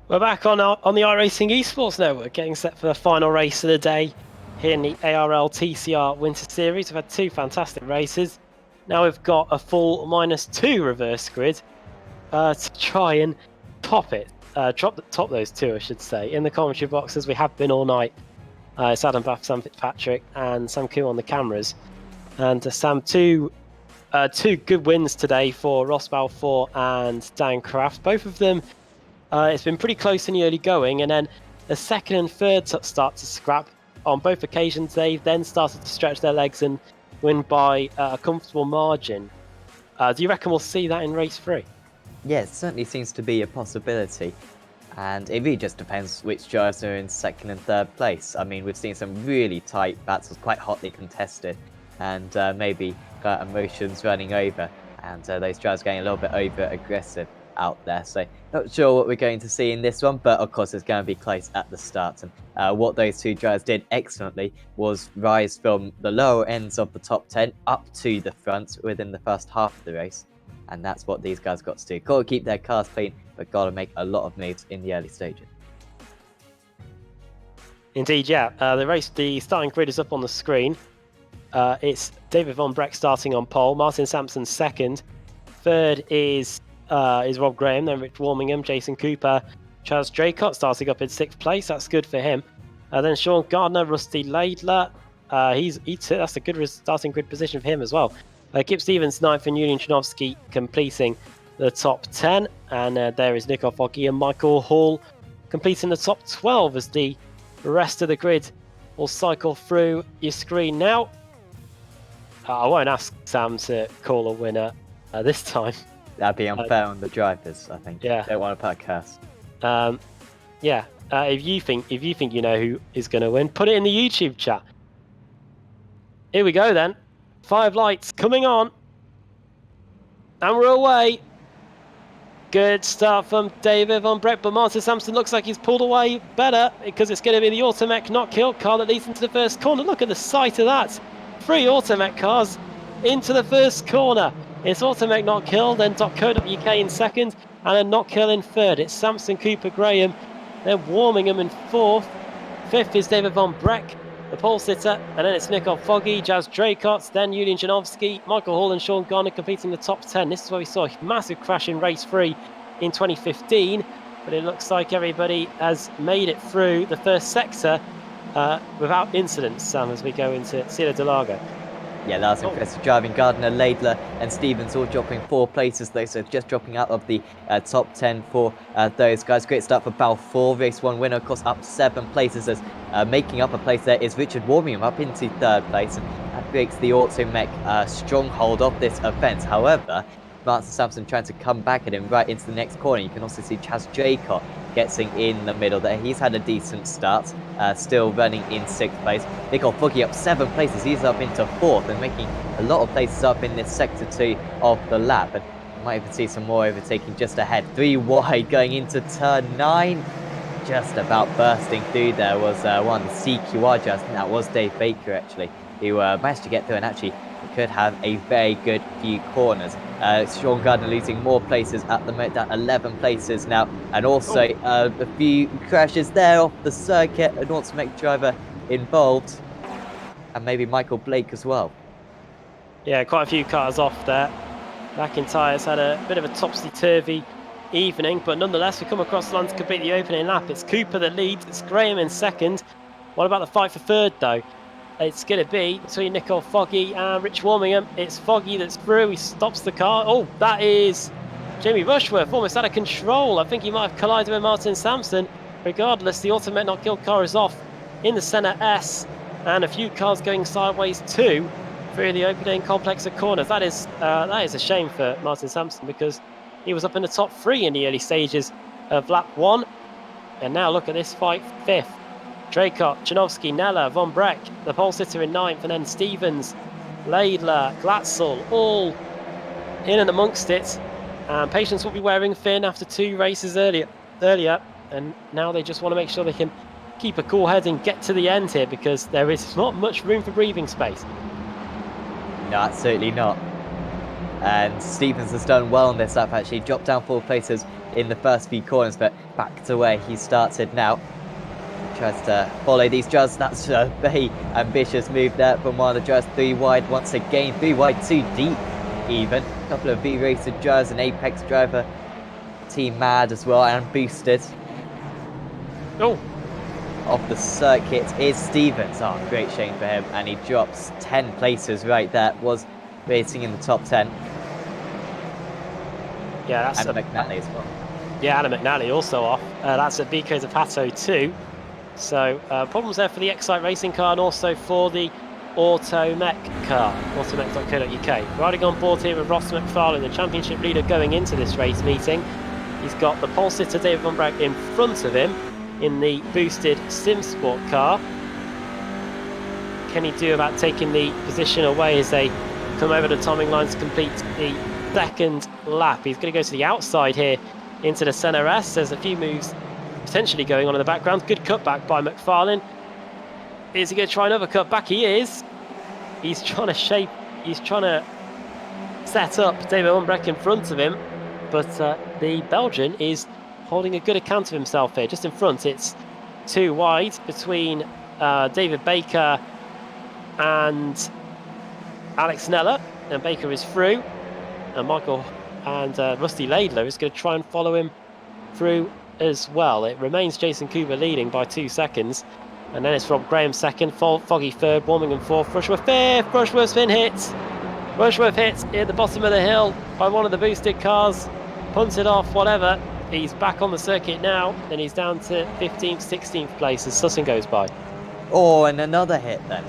We're back on the iRacing Esports Network, getting set for the final race of the day here in the ARL TCR Winter Series. We've had 2 fantastic races. Now we've got a full -2 reverse grid to try and top it. Top those 2, I should say. In the commentary boxes, we have been all night. It's Adam Bath, Sam Fitzpatrick, and Sam Koo on the cameras. And Sam, two good wins today for Ross Balfour and Dan Kraft. Both of them, it's been pretty close in the early going, and then the second and third start to scrap. On both occasions, they then started to stretch their legs and win by a comfortable margin. Do you reckon we'll see that in race 3? Yeah, it certainly seems to be a possibility. And it really just depends which drivers are in second and third place. I mean, we've seen some really tight battles, quite hotly contested, and maybe emotions running over, and those drivers getting a little bit over aggressive out there. So not sure what we're going to see in this one, but of course it's going to be close at the start. And what those two drivers did excellently was rise from the lower ends of the top 10 up to the front within the first half of the race. And that's what these guys got to do. Got to keep their cars clean, but got to make a lot of moves in the early stages. Indeed, yeah. The starting grid is up on the screen. It's David Von Breck starting on pole, Martin Sampson second. Third is Rob Graham, then Rich Warmingham, Jason Cooper, Charles Draycott starting up in 6th place. That's good for him. Then Sean Gardner, Rusty Laidler. That's a good starting grid position for him as well. Kip Stevens 9th and Julian Chinovsky completing the top 10. And there is Nico Foggy and Michael Hall completing the top 12 as the rest of the grid will cycle through your screen now. I won't ask Sam to call a winner this time. That'd be unfair on the drivers, I think. Yeah. Don't want to put a curse. Yeah. If you think you know who is going to win, put it in the YouTube chat. Here we go then. 5 lights coming on. And we're away. Good start from David Von Breck, but Martin Sampson looks like he's pulled away better because it's going to be the Automech Not Killed car that leads into the first corner. Look at the sight of that. 3 Automech cars into the first corner. It's Automech Not Killed, then .co.uk in second, and then Not Kill in third. It's Sampson, Cooper, Graham, then Warmingham in fourth. Fifth is David Von Breck, the pole sitter, and then it's Nico Foggy, Jazz Draycott, then Julian Janovsky, Michael Hall and Sean Garner completing the top 10. This is where we saw a massive crash in race 3 in 2015, but it looks like everybody has made it through the first sector without incidents, Sam, as we go into Ciudad del Lago. Yeah, that's impressive driving. Gardner, Laidler and Stevens all dropping 4 places though, so just dropping out of the top 10 for those guys. Great start for Balfour, race 1 winner, of course, up 7 places as making up a place there is Richard Warmingham up into 3rd place, and that breaks the Automech stronghold of this event. However, Martin Sampson trying to come back at him right into the next corner. You can also see Chaz Draycott getting in the middle there. He's had a decent start, still running in 6th place. Nico Foggy up 7 places. He's up into 4th and making a lot of places up in this sector 2 of the lap. And you might even see some more overtaking just ahead. 3 wide going into turn 9. Just about bursting through there was one of the CQR drivers. I think that was Dave Baker actually, who managed to get through and actually could have a very good few corners. Sean Gardner losing more places at the moment, down 11 places now, and also a few crashes there off the circuit, an Automech driver involved, and maybe Michael Blake as well. Yeah, quite a few cars off there. McIntyre's had a bit of a topsy-turvy evening, but nonetheless we come across the line to complete the opening lap. It's Cooper that leads, it's Graham in second. What about the fight for third though? It's going to be between Nico Foggy and Rich Warmingham. It's Foggy that's through. He stops the car. Oh, that is Jamie Rushworth, almost out of control. I think he might have collided with Martin Sampson. Regardless, the Automech Not Killed car is off in the centre S, and a few cars going sideways too through the opening complex of corners. That is a shame for Martin Sampson because he was up in the top 3 in the early stages of lap 1. And now look at this fight, 5th. Draycott, Janovsky, Nella, Von Breck, the pole sitter in 9th, and then Stevens, Laidler, Glatzel, all in and amongst it. And Patience will be wearing Finn after 2 races earlier, and now they just want to make sure they can keep a cool head and get to the end here because there is not much room for breathing space. No, absolutely not. And Stevens has done well on this lap actually, dropped down 4 places in the first few corners, but back to where he started now. Tries to follow these drivers. That's a very ambitious move there from one of the drivers. 3 wide once again, 3 wide, 2 deep even. A couple of V-Racer drivers, an Apex driver, Team Mad as well, and boosted. Oh, Off the circuit is Stevens. Oh, great shame for him, and he drops 10 places right there. Was racing in the top 10. yeah, that's And McNally as well. Yeah, Adam McNally also off. That's at BK Zapato too. So problems there for the Excite Racing car and also for the Automech car, automech.co.uk. Riding on board here with Ross McFarlane, the championship leader going into this race meeting. He's got the pole sitter David Van Breck in front of him in the boosted SimSport car. Can he do about taking the position away as they come over the timing line to complete the second lap? He's going to go to the outside here into the centre S. There's a few moves potentially going on in the background. Good cutback by McFarlane. Is he going to try another cutback? He is. He's trying to set up David Umbrecht in front of him, but the Belgian is holding a good account of himself here. Just in front, it's too wide between David Baker and Alex Neller, and Baker is through, and Michael and Rusty Laidler is going to try and follow him through as well. It remains Jason Cooper leading by 2 seconds, and then it's Rob Graham second, Foggy third, Warmingham fourth, Rushworth fifth. Rushworth's been hit. Rushworth hit at the bottom of the hill by one of the boosted cars, punted off, whatever. He's back on the circuit now, and he's down to 15th, 16th place as Sutton goes by. Oh, and another hit then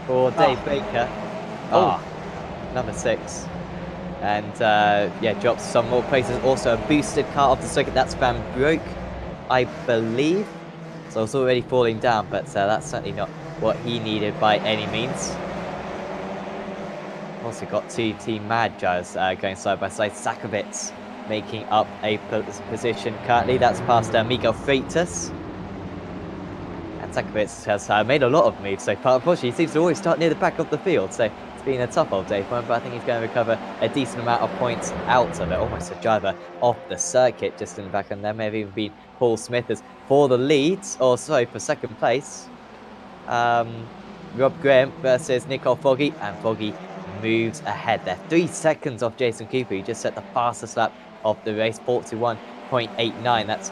for Dave Baker. Number 6. And yeah, drops some more places. Also a boosted car off the circuit. That's Van Broek, I believe. So it's already falling down, but that's certainly not what he needed by any means. Also got 2 Team Mad drivers going side by side. Sakovic making up a position currently. That's past Miguel Freitas. And Sakovic has made a lot of moves so far. Unfortunately, he seems to always start near the back of the field. So it's been a tough old day for him, but I think he's going to recover a decent amount of points out of it. Almost a driver off the circuit just in the back, and there may have even been Paul Smith as for the leads, or sorry, for second place. Rob Graham versus Nicole Foggy, and Foggy moves ahead there. 3 seconds off Jason Cooper. He just set the fastest lap of the race, 41.89. That's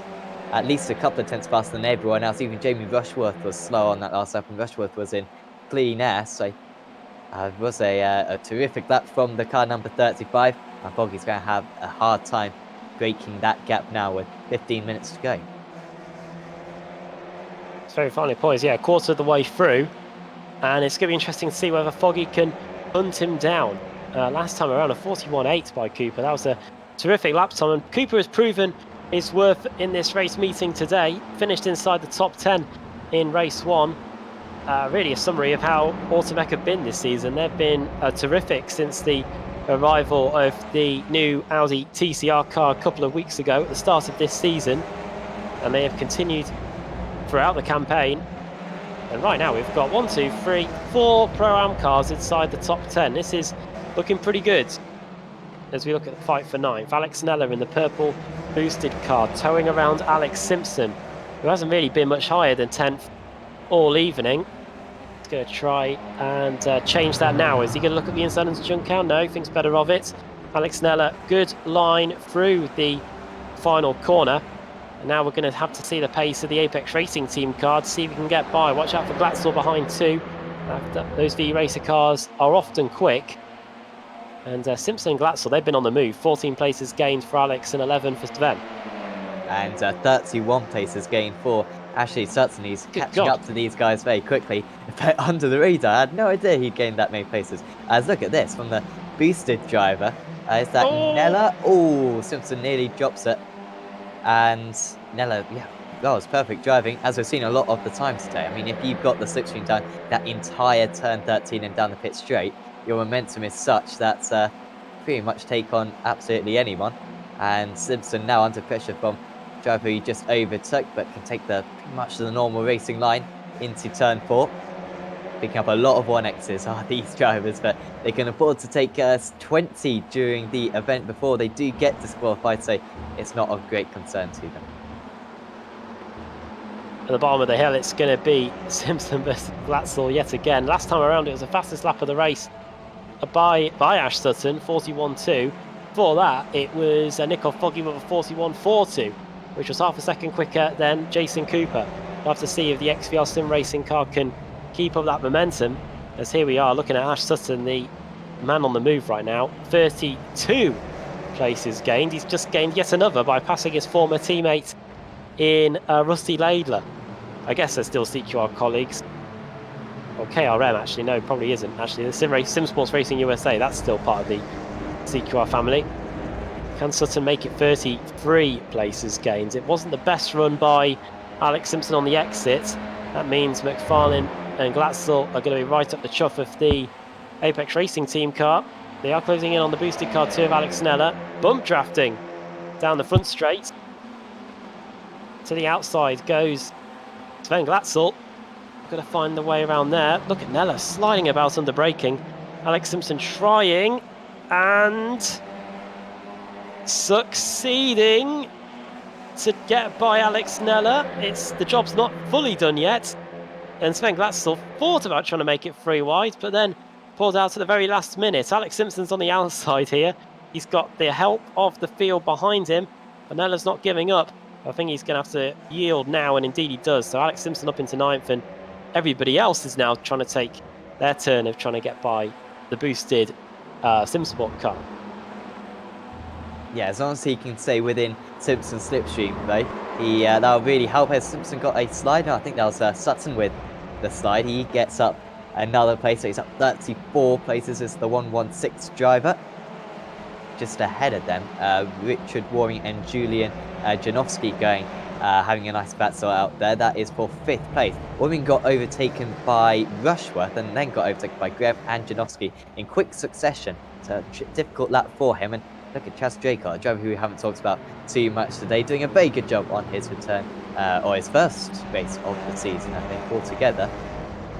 at least a couple of tenths faster than everyone else. Even Jamie Rushworth was slow on that last lap, and Rushworth was in clean air. So it was a terrific lap from the car number 35. And Foggy's going to have a hard time breaking that gap now with 15 minutes to go. It's very finely poised, yeah, a quarter of the way through. And it's going to be interesting to see whether Foggy can hunt him down. Last time around, a 41.8 by Cooper. That was a terrific lap time, and Cooper has proven his worth in this race meeting today. Finished inside the top 10 in race 1. Really a summary of how Automek have been this season. They've been terrific since the arrival of the new Audi TCR car a couple of weeks ago at the start of this season, and they have continued throughout the campaign. And right now we've got 1, 2, 3, 4 Pro-Am cars inside the top 10. This is looking pretty good as we look at the fight for 9th. Alex Neller in the purple boosted car, towing around Alex Simpson, who hasn't really been much higher than 10th all evening. He's going to try and change that now. Is he going to look at the inside and junk count? No, thinks better of it. Alex Neller, good line through the final corner. And now we're going to have to see the pace of the Apex Racing Team car to see if we can get by. Watch out for Glatzel behind too. Those V-Racer cars are often quick. And Simpson and Glatzel, they've been on the move. 14 places gained for Alex and 11 for Sven. And 31 places gained for Ashley Sutton. He's catching up to these guys very quickly. But under the radar, I had no idea he'd gained that many places. As look at this, from the boosted driver. Is that Neller? Oh, Simpson nearly drops it. And Neller, yeah, that was perfect driving, as we've seen a lot of the time today. I mean, if you've got the slipstream down that entire turn 13 and down the pit straight, your momentum is such that pretty much take on absolutely anyone. And Simpson now under pressure from driver he just overtook, but can take pretty much the normal racing line into turn 4. Picking up a lot of 1Xs are these drivers, but they can afford to take 20 during the event before they do get disqualified, so it's not of great concern to them. At the bottom of the hill, it's going to be Simpson versus Glatzel yet again. Last time around, it was the fastest lap of the race by Ash Sutton, 41.2. Before that, it was Nicole Foggy with a 41.42, which was half a second quicker than Jason Cooper. We'll have to see if the XVR Sim Racing car can keep up that momentum, as here we are looking at Ash Sutton, the man on the move right now. 32 places gained. He's just gained yet another by passing his former teammate in Rusty Laidler. I guess they're still CQR colleagues. Or KRM, actually. No, probably isn't. Actually, the Sim Sports Racing USA, that's still part of the CQR family. Can Sutton make it 33 places gained? It wasn't the best run by Alex Simpson on the exit. That means McFarlane and Glatzel are going to be right up the chuff of the Apex Racing team car. They are closing in on the boosted car 2 of Alex Neller. Bump drafting down the front straight. To the outside goes Sven Glatzel. Got to find the way around there. Look at Neller sliding about under braking. Alex Simpson trying and succeeding to get by Alex Neller. The job's not fully done yet. And Sven Glatzel thought about trying to make it 3 wide, but then pulled out at the very last minute. Alex Simpson's on the outside here. He's got the help of the field behind him, but Neller's not giving up. I think he's going to have to yield now, and indeed he does. So Alex Simpson up into 9th, and everybody else is now trying to take their turn of trying to get by the boosted SimSport car. Yeah, as long as he can stay within Simpson's slipstream, though, that'll really help. As Simpson got a slide, I think that was Sutton with the slide. He gets up another place, so he's up 34 places as the 116 driver. Just ahead of them, Richard Waring and Julian Janowski going, having a nice battle out there. That is for 5th place. Waring got overtaken by Rushworth and then got overtaken by Graham and Janowski in quick succession. So a difficult lap for him. And look at Chaz Draker, a driver who we haven't talked about too much today, doing a very good job on his return, or his first race of the season, I think, altogether.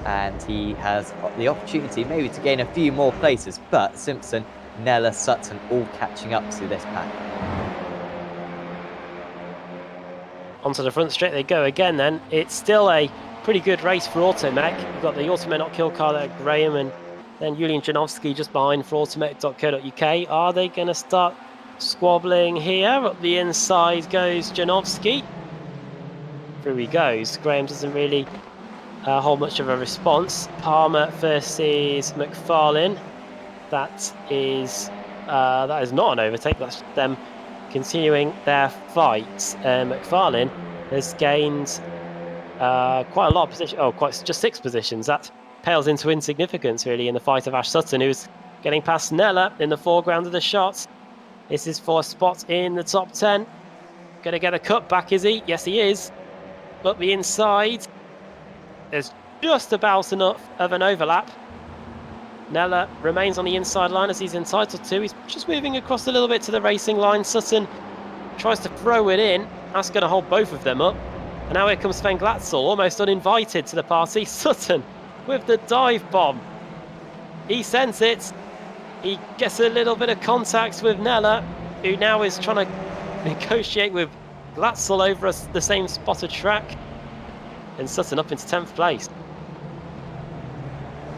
And he has the opportunity maybe to gain a few more places, but Simpson, Neller, Sutton all catching up to this pack. Onto the front straight they go again then. It's still a pretty good race for Automech. You've got the Automech Not Kill car there, Graham, and then Julian Janowski just behind for automech.co.uk. Are they going to start squabbling here? Up the inside goes Janowski. Through he goes. Graham doesn't really hold much of a response. Palmer versus McFarlane. That is not an overtake. That's them continuing their fight. McFarlane has gained quite a lot of position. Oh, just 6 positions. That pales into insignificance, really, in the fight of Ash Sutton, who's getting past Neller in the foreground of the shot. This is for a spot in the top 10. Going to get a cut back, is he? Yes, he is. Up the inside. There's just about enough of an overlap. Neller remains on the inside line as he's entitled to. He's just moving across a little bit to the racing line. Sutton tries to throw it in. That's going to hold both of them up. And now here comes Sven Glatzel, almost uninvited to the party. Sutton with the dive bomb. He sends it. He gets a little bit of contact with Neller, who now is trying to negotiate with Glatzel over the same spot of track. And Sutton up into 10th place.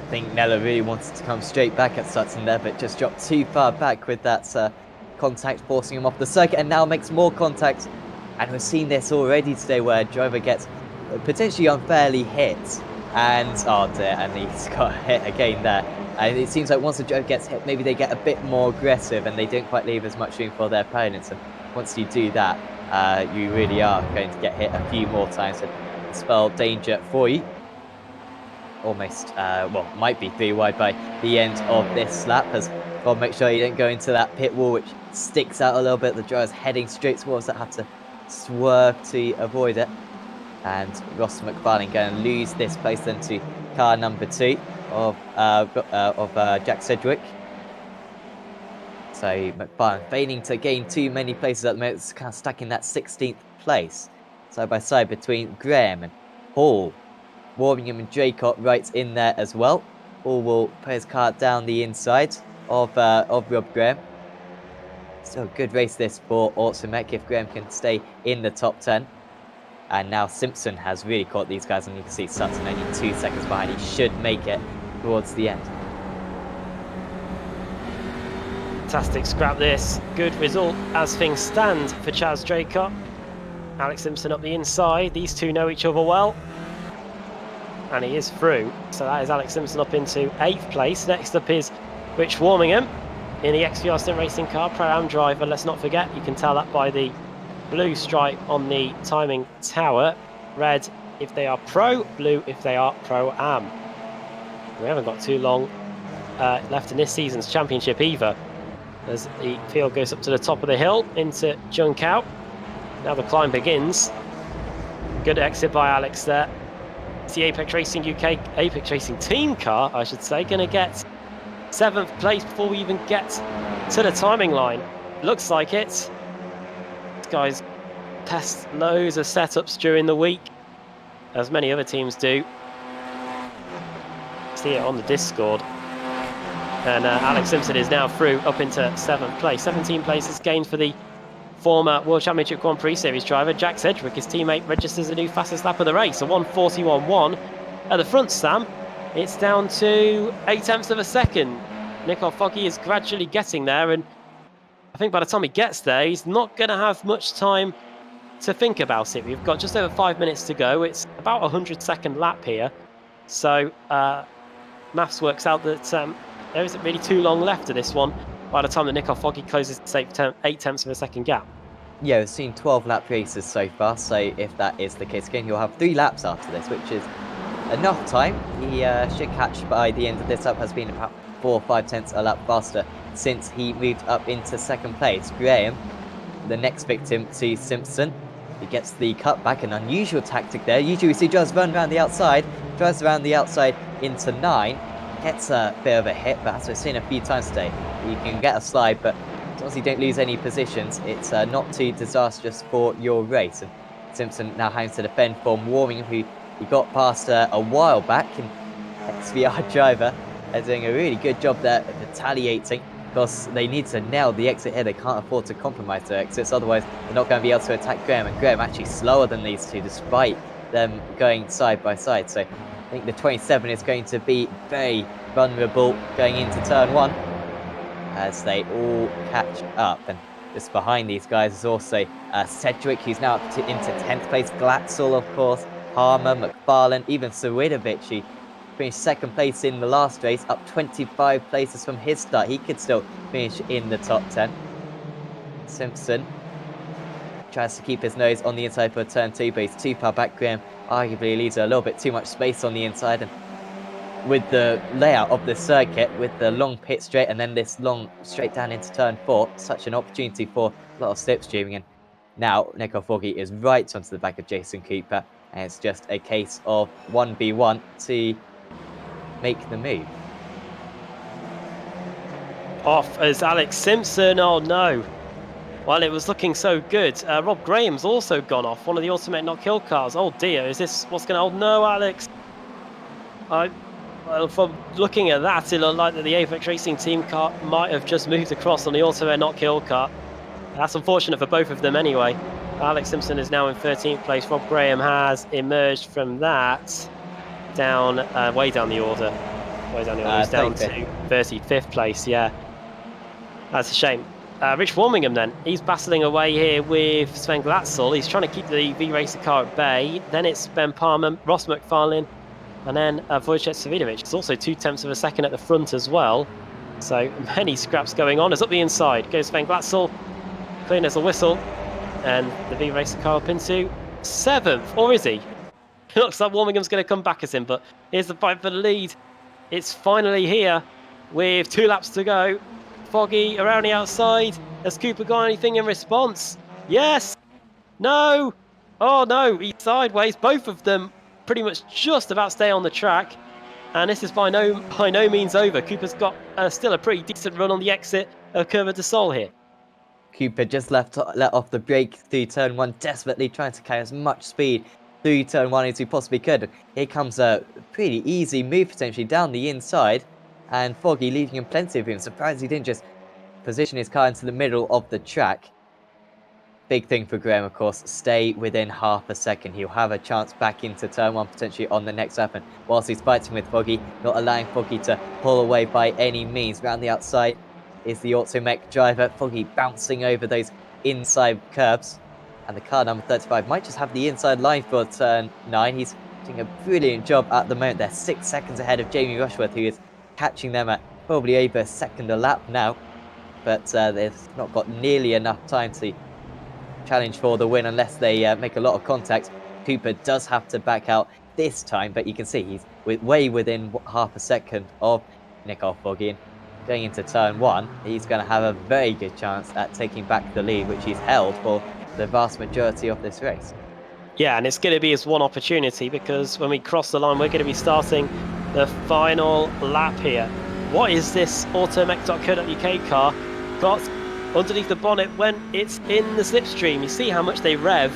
I think Neller really wanted to come straight back at Sutton there, but just dropped too far back with that contact, forcing him off the circuit, and now makes more contact. And we've seen this already today, where a driver gets potentially unfairly hit, and oh dear, and he's got hit again there. And it seems like once a driver gets hit, maybe they get a bit more aggressive, and they don't quite leave as much room for their opponents. And once you do that, you really are going to get hit a few more times and spell danger for you. Almost, might be 3 wide by the end of this lap, as well. Make sure you don't go into that pit wall, which sticks out a little bit. The driver's heading straight towards that, have to swerve to avoid it. And Ross McFarlane going to lose this place then to car number 2 of Jack Sedgwick. So McFarlane failing to gain too many places at the moment. It's kind of stuck in that 16th place, side by side between Graham and Hall. Warmingham and Draycott right in there as well. Hall will put his car down the inside of Rob Graham. Still a good race this for Automech if Graham can stay in the top 10. And now Simpson has really caught these guys, and you can see Sutton only 2 seconds behind. He should make it towards the end. Fantastic scrap this. Good result as things stand for Chaz Draycott. Alex Simpson up the inside. These two know each other well. And he is through. So that is Alex Simpson up into 8th place. Next up is Rich Warmingham in the XVR Sim Racing car, Pro-Am driver. Let's not forget, you can tell that by the blue stripe on the timing tower. Red if they are Pro, blue if they are Pro-Am. We haven't got too long left in this season's championship either. as the field goes up to the top of the hill into Junk Out. Now the climb begins. Good exit by Alex there. It's the Apex Racing UK, Apex Racing team car, I should say, going to get 7th place before we even get to the timing line. Looks like it. These guys test loads of setups during the week, as many other teams do. See it on the Discord. And Alex Simpson is now through up into 7th place. 17 places gained for the former World Championship Grand Prix Series driver. Jack Sedgwick, his teammate, registers a new fastest lap of the race, a 1:41.1. At the front, Sam, it's down to 0.8 of a second. Nico Foggy is gradually getting there, and I think by the time he gets there, he's not going to have much time to think about it. We've got just over 5 minutes to go. It's about a 100-second lap here. So maths works out that there isn't really too long left of this one by the time that Nico Foggy closes the 0.8 of a second gap. Yeah, we've seen 12 lap races so far, so if that is the case again, he'll have 3 laps after this, which is enough time. He should catch by the end of this lap, has been about 4 or 5 tenths a lap faster since he moved up into 2nd place. Graham, the next victim to Simpson, he gets the cutback, an unusual tactic there. Usually we see drives run around the outside, drives around the outside into 9, gets a bit of a hit, but as we've seen a few times today, you can get a slide, but as long as you don't lose any positions, it's not too disastrous for your race. And Simpson now having to defend from Warming, who he got past a while back, and XVR driver is doing a really good job there of retaliating, because they need to nail the exit here. They can't afford to compromise their exits, otherwise they're not going to be able to attack Graham, and Graham actually slower than these two despite them going side by side. So I think the 27 is going to be very vulnerable going into turn 1 as they all catch up. And just behind these guys is also Sedgwick, who's now up into 10th place, Glatzel, of course, Palmer, McFarlane, even Sawidovic, who finished 2nd place in the last race, up 25 places from his start. He could still finish in the top 10. Simpson tries to keep his nose on the inside for turn 2, but he's too far back. Graham arguably leaves a little bit too much space on the inside, and with the layout of the circuit, with the long pit straight and then this long straight down into turn 4, such an opportunity for a lot of slipstreaming. And now Nico Foggy is right onto the back of Jason Cooper, and it's just a case of 1v1 to make the move. Off as Alex Simpson. Oh no. Well, it was looking so good. Rob Graham's also gone off, one of the Ultimate Not Kill cars. Oh dear, is this what's going to... Oh no, Alex. Well, from looking at that, it looked like that the Apex Racing team car might have just moved across on the Ultimate Not Kill car. That's unfortunate for both of them anyway. Alex Simpson is now in 13th place. Rob Graham has emerged from that down, way down the order. Way down the order. He's down to 35th place, yeah. That's a shame. Rich Warmingham then, he's battling away here with Sven Glatzel. He's trying to keep the V-Racer car at bay. Then it's Ben Palmer, Ross McFarlane, and then Wojciech Sawidovic. It's also 0.2 of a second at the front as well. So many scraps going on. As up the inside goes Sven Glatzel, clean as a whistle, and the V-Racer car up into 7th. Or is he? It looks like Warmingham's going to come back as him, but here's the fight for the lead. It's finally here with 2 laps to go. Foggy around the outside. Has Cooper got anything in response? Yes! No! Oh no, he's sideways. Both of them pretty much just about stay on the track. And this is by no means over. Cooper's got still a pretty decent run on the exit of Curva de Sol here. Cooper just let off the brake through turn 1, desperately trying to carry as much speed through turn 1 as he possibly could. Here comes a pretty easy move potentially down the inside, and Foggy leaving him plenty of room. Surprised he didn't just position his car into the middle of the track. Big thing for Graham, of course, stay within half a second. He'll have a chance back into turn 1 potentially on the next lap, and whilst he's fighting with Foggy, not allowing Foggy to pull away by any means. Round the outside is the Automech driver. Foggy bouncing over those inside curbs, and the car number 35 might just have the inside line for turn 9. He's doing a brilliant job at the moment. They're 6 seconds ahead of Jamie Rushworth, who is catching them at probably over a second a lap now, but they've not got nearly enough time to challenge for the win unless they make a lot of contact. Cooper does have to back out this time, but you can see he's way within half a second of Nico Foggy. going into turn 1, he's going to have a very good chance at taking back the lead, which he's held for the vast majority of this race. Yeah, and it's going to be his one opportunity, because when we cross the line, we're going to be starting the final lap here. What is this automech.co.uk car got underneath the bonnet when it's in the slipstream? You see how much they rev.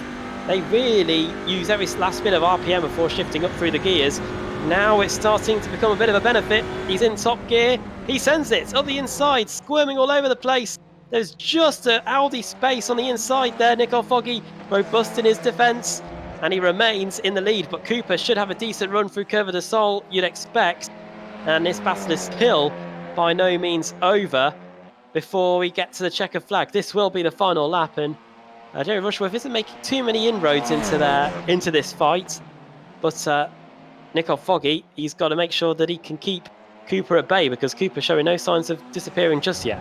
They really use every last bit of RPM before shifting up through the gears. Now it's starting to become a bit of a benefit. He's in top gear. He sends it up the inside, squirming all over the place. There's just an Audi space on the inside there. Nico Foggy robust in his defence, and he remains in the lead. But Cooper should have a decent run through Curva de Sol, you'd expect. And this battle is still by no means over before we get to the checkered flag. This will be the final lap, and Jerry Rushworth isn't making too many inroads into this fight. But Nico Foggy, he's got to make sure that he can keep Cooper at bay, because Cooper's showing no signs of disappearing just yet.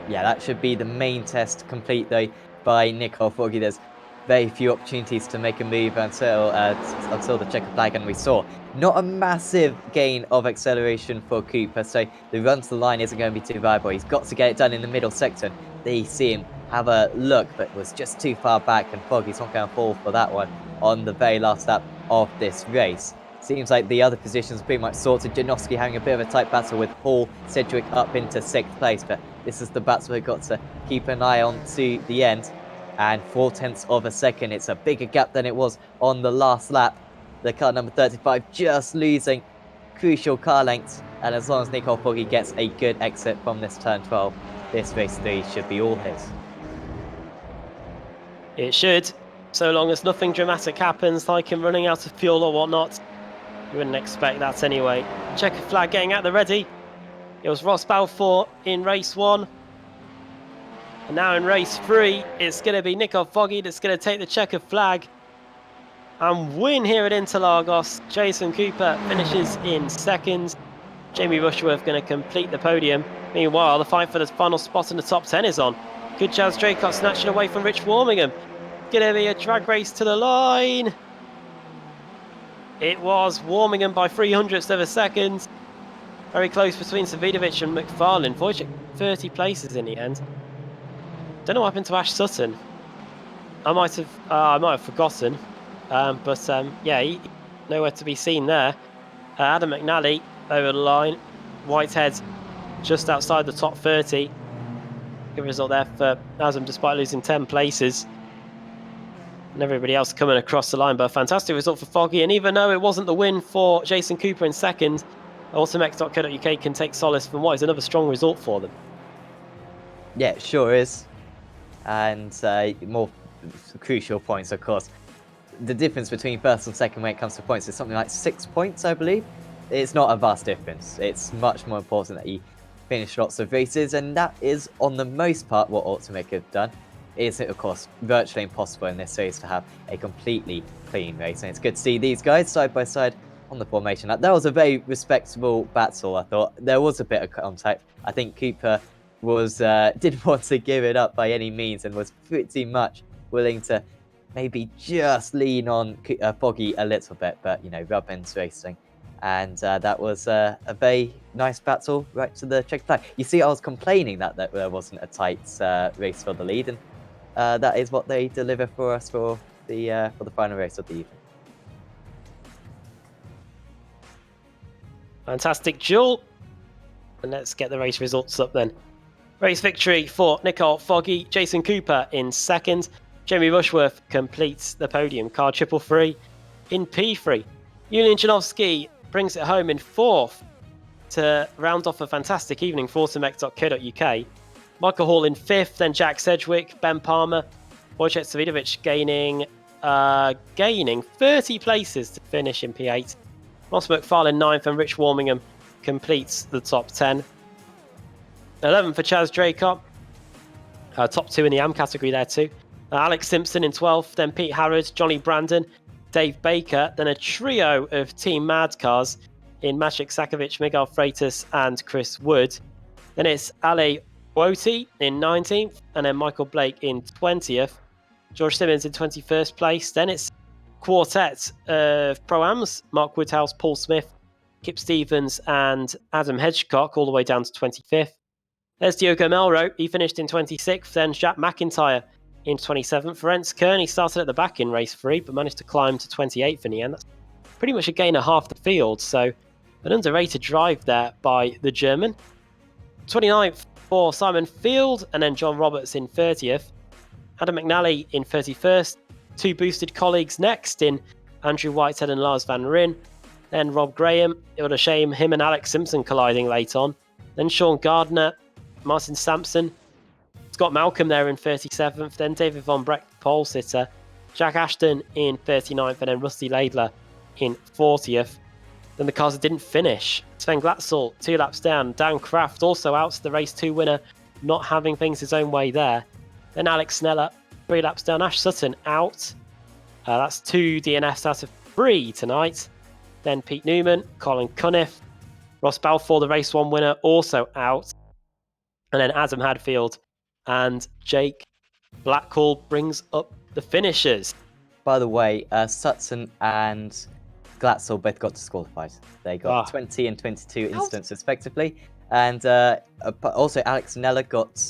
Yeah, that should be the main test complete though by Nico Foggy. There's very few opportunities to make a move until the checkered flag, and we saw not a massive gain of acceleration for Cooper, so the run to the line isn't going to be too viable. He's got to get it done in the middle section. There you see him have a look, but was just too far back, and Foggy's not going to fall for that one on the very last lap of this race. Seems like the other positions are pretty much sorted. Janowski having a bit of a tight battle with Paul Sedgwick up into 6th place, but this is the battle we've got to keep an eye on to the end. And 0.4 of a second, it's a bigger gap than it was on the last lap. The car number 35 just losing crucial car length, and as long as Nico Foggy gets a good exit from this turn 12, this race 3 should be all his. It should, so long as nothing dramatic happens, like him running out of fuel or whatnot. You wouldn't expect that anyway. Checkered flag getting at the ready. It was Ross Balfour in race 1. And now in race 3, it's going to be Nico Foggy that's going to take the checkered flag and win here at Interlagos. Jason Cooper finishes in 2nd. Jamie Rushworth going to complete the podium. Meanwhile, the fight for the final spot in the top 10 is on. Good Chaz Draycott snatching away from Rich Warmingham. Going to be a drag race to the line. It was Warmingham by 0.03 of a second. Very close between Savidovic and McFarlane. Wojciech 30 places in the end. Don't know what happened to Ash Sutton. I might have forgotten. Yeah, he, nowhere to be seen there. Adam McNally over the line. Whitehead just outside the top 30. Good result there for Adam, despite losing 10 places. And everybody else coming across the line, but a fantastic result for Foggy. And even though it wasn't the win for Jason Cooper in 2nd, automex.co.uk can take solace from what is another strong result for them. Yeah, it sure is. And more crucial points, of course. The difference between 1st and 2nd when it comes to points is something like 6 points, I believe. It's not a vast difference. It's much more important that you finish lots of races, and that is, on the most part, what Automec have done. It's, of course, virtually impossible in this race to have a completely clean race, and it's good to see these guys side by side on the formation. That was a very respectable battle, I thought. There was a bit of contact. I think Cooper was didn't want to give it up by any means, and was pretty much willing to maybe just lean on Foggy a little bit, but, you know, rub-ins racing. And that was a very nice battle right to the checkered flag. You see, I was complaining that there wasn't a tight race for the lead, and that is what they deliver for us for the final race of the evening. Fantastic duel. And let's get the race results up then. Race victory for Nicole Foggy. Jason Cooper in 2nd. Jamie Rushworth completes the podium. Car 333 in P3. Julian Janowski brings it home in 4th to round off a fantastic evening for automex.co.uk. Michael Hall in 5th, then Jack Sedgwick, Ben Palmer, Wojciech Savidovic gaining 30 places to finish in P8. Ross McFarlane 9th, and Rich Warmingham completes the top 10. 11th for Chaz Draycott. Top 2 in the AM category there too. Alex Simpson in 12th, then Pete Harrod, Johnny Brandon, Dave Baker, then a trio of Team Mad cars in Maciek Sakovic, Miguel Freitas and Chris Wood. Then it's Ale Woti in 19th, and then Michael Blake in 20th. George Simmons in 21st place. Then it's quartet of Pro-Ams, Mark Woodhouse, Paul Smith, Kip Stevens and Adam Hedgecock all the way down to 25th. There's Diogo Melro. He finished in 26th. Then Jack McIntyre in 27th. Ferenc Kearney started at the back in race 3, but managed to climb to 28th in the end. That's pretty much a gain of half the field. So an underrated drive there by the German. 29th for Simon Field, and then John Roberts in 30th. Adam McNally in 31st. 2 boosted colleagues next in Andrew Whitehead and Lars Van Ryn. Then Rob Graham. It was a shame him and Alex Simpson colliding late on. Then Sean Gardner, Martin Sampson, Scott Malcolm there in 37th. Then David Von Breck, pole sitter. Jack Ashton in 39th, and then Rusty Laidler in 40th. Then the cars that didn't finish. Sven Glatzel, 2 laps down. Dan Kraft also out to the race 2 winner, not having things his own way there. Then Alex Sneller, 3 laps down. Ash Sutton out. That's 2 DNFs out of 3 tonight. Then Pete Newman, Colin Cunniff, Ross Balfour, the race 1 winner, also out. And then Adam Hadfield and Jake Blackhall brings up the finishers. By the way, Sutton and Glatzel both got disqualified. They got 20 and 22 incidents respectively. And also Alex Neller got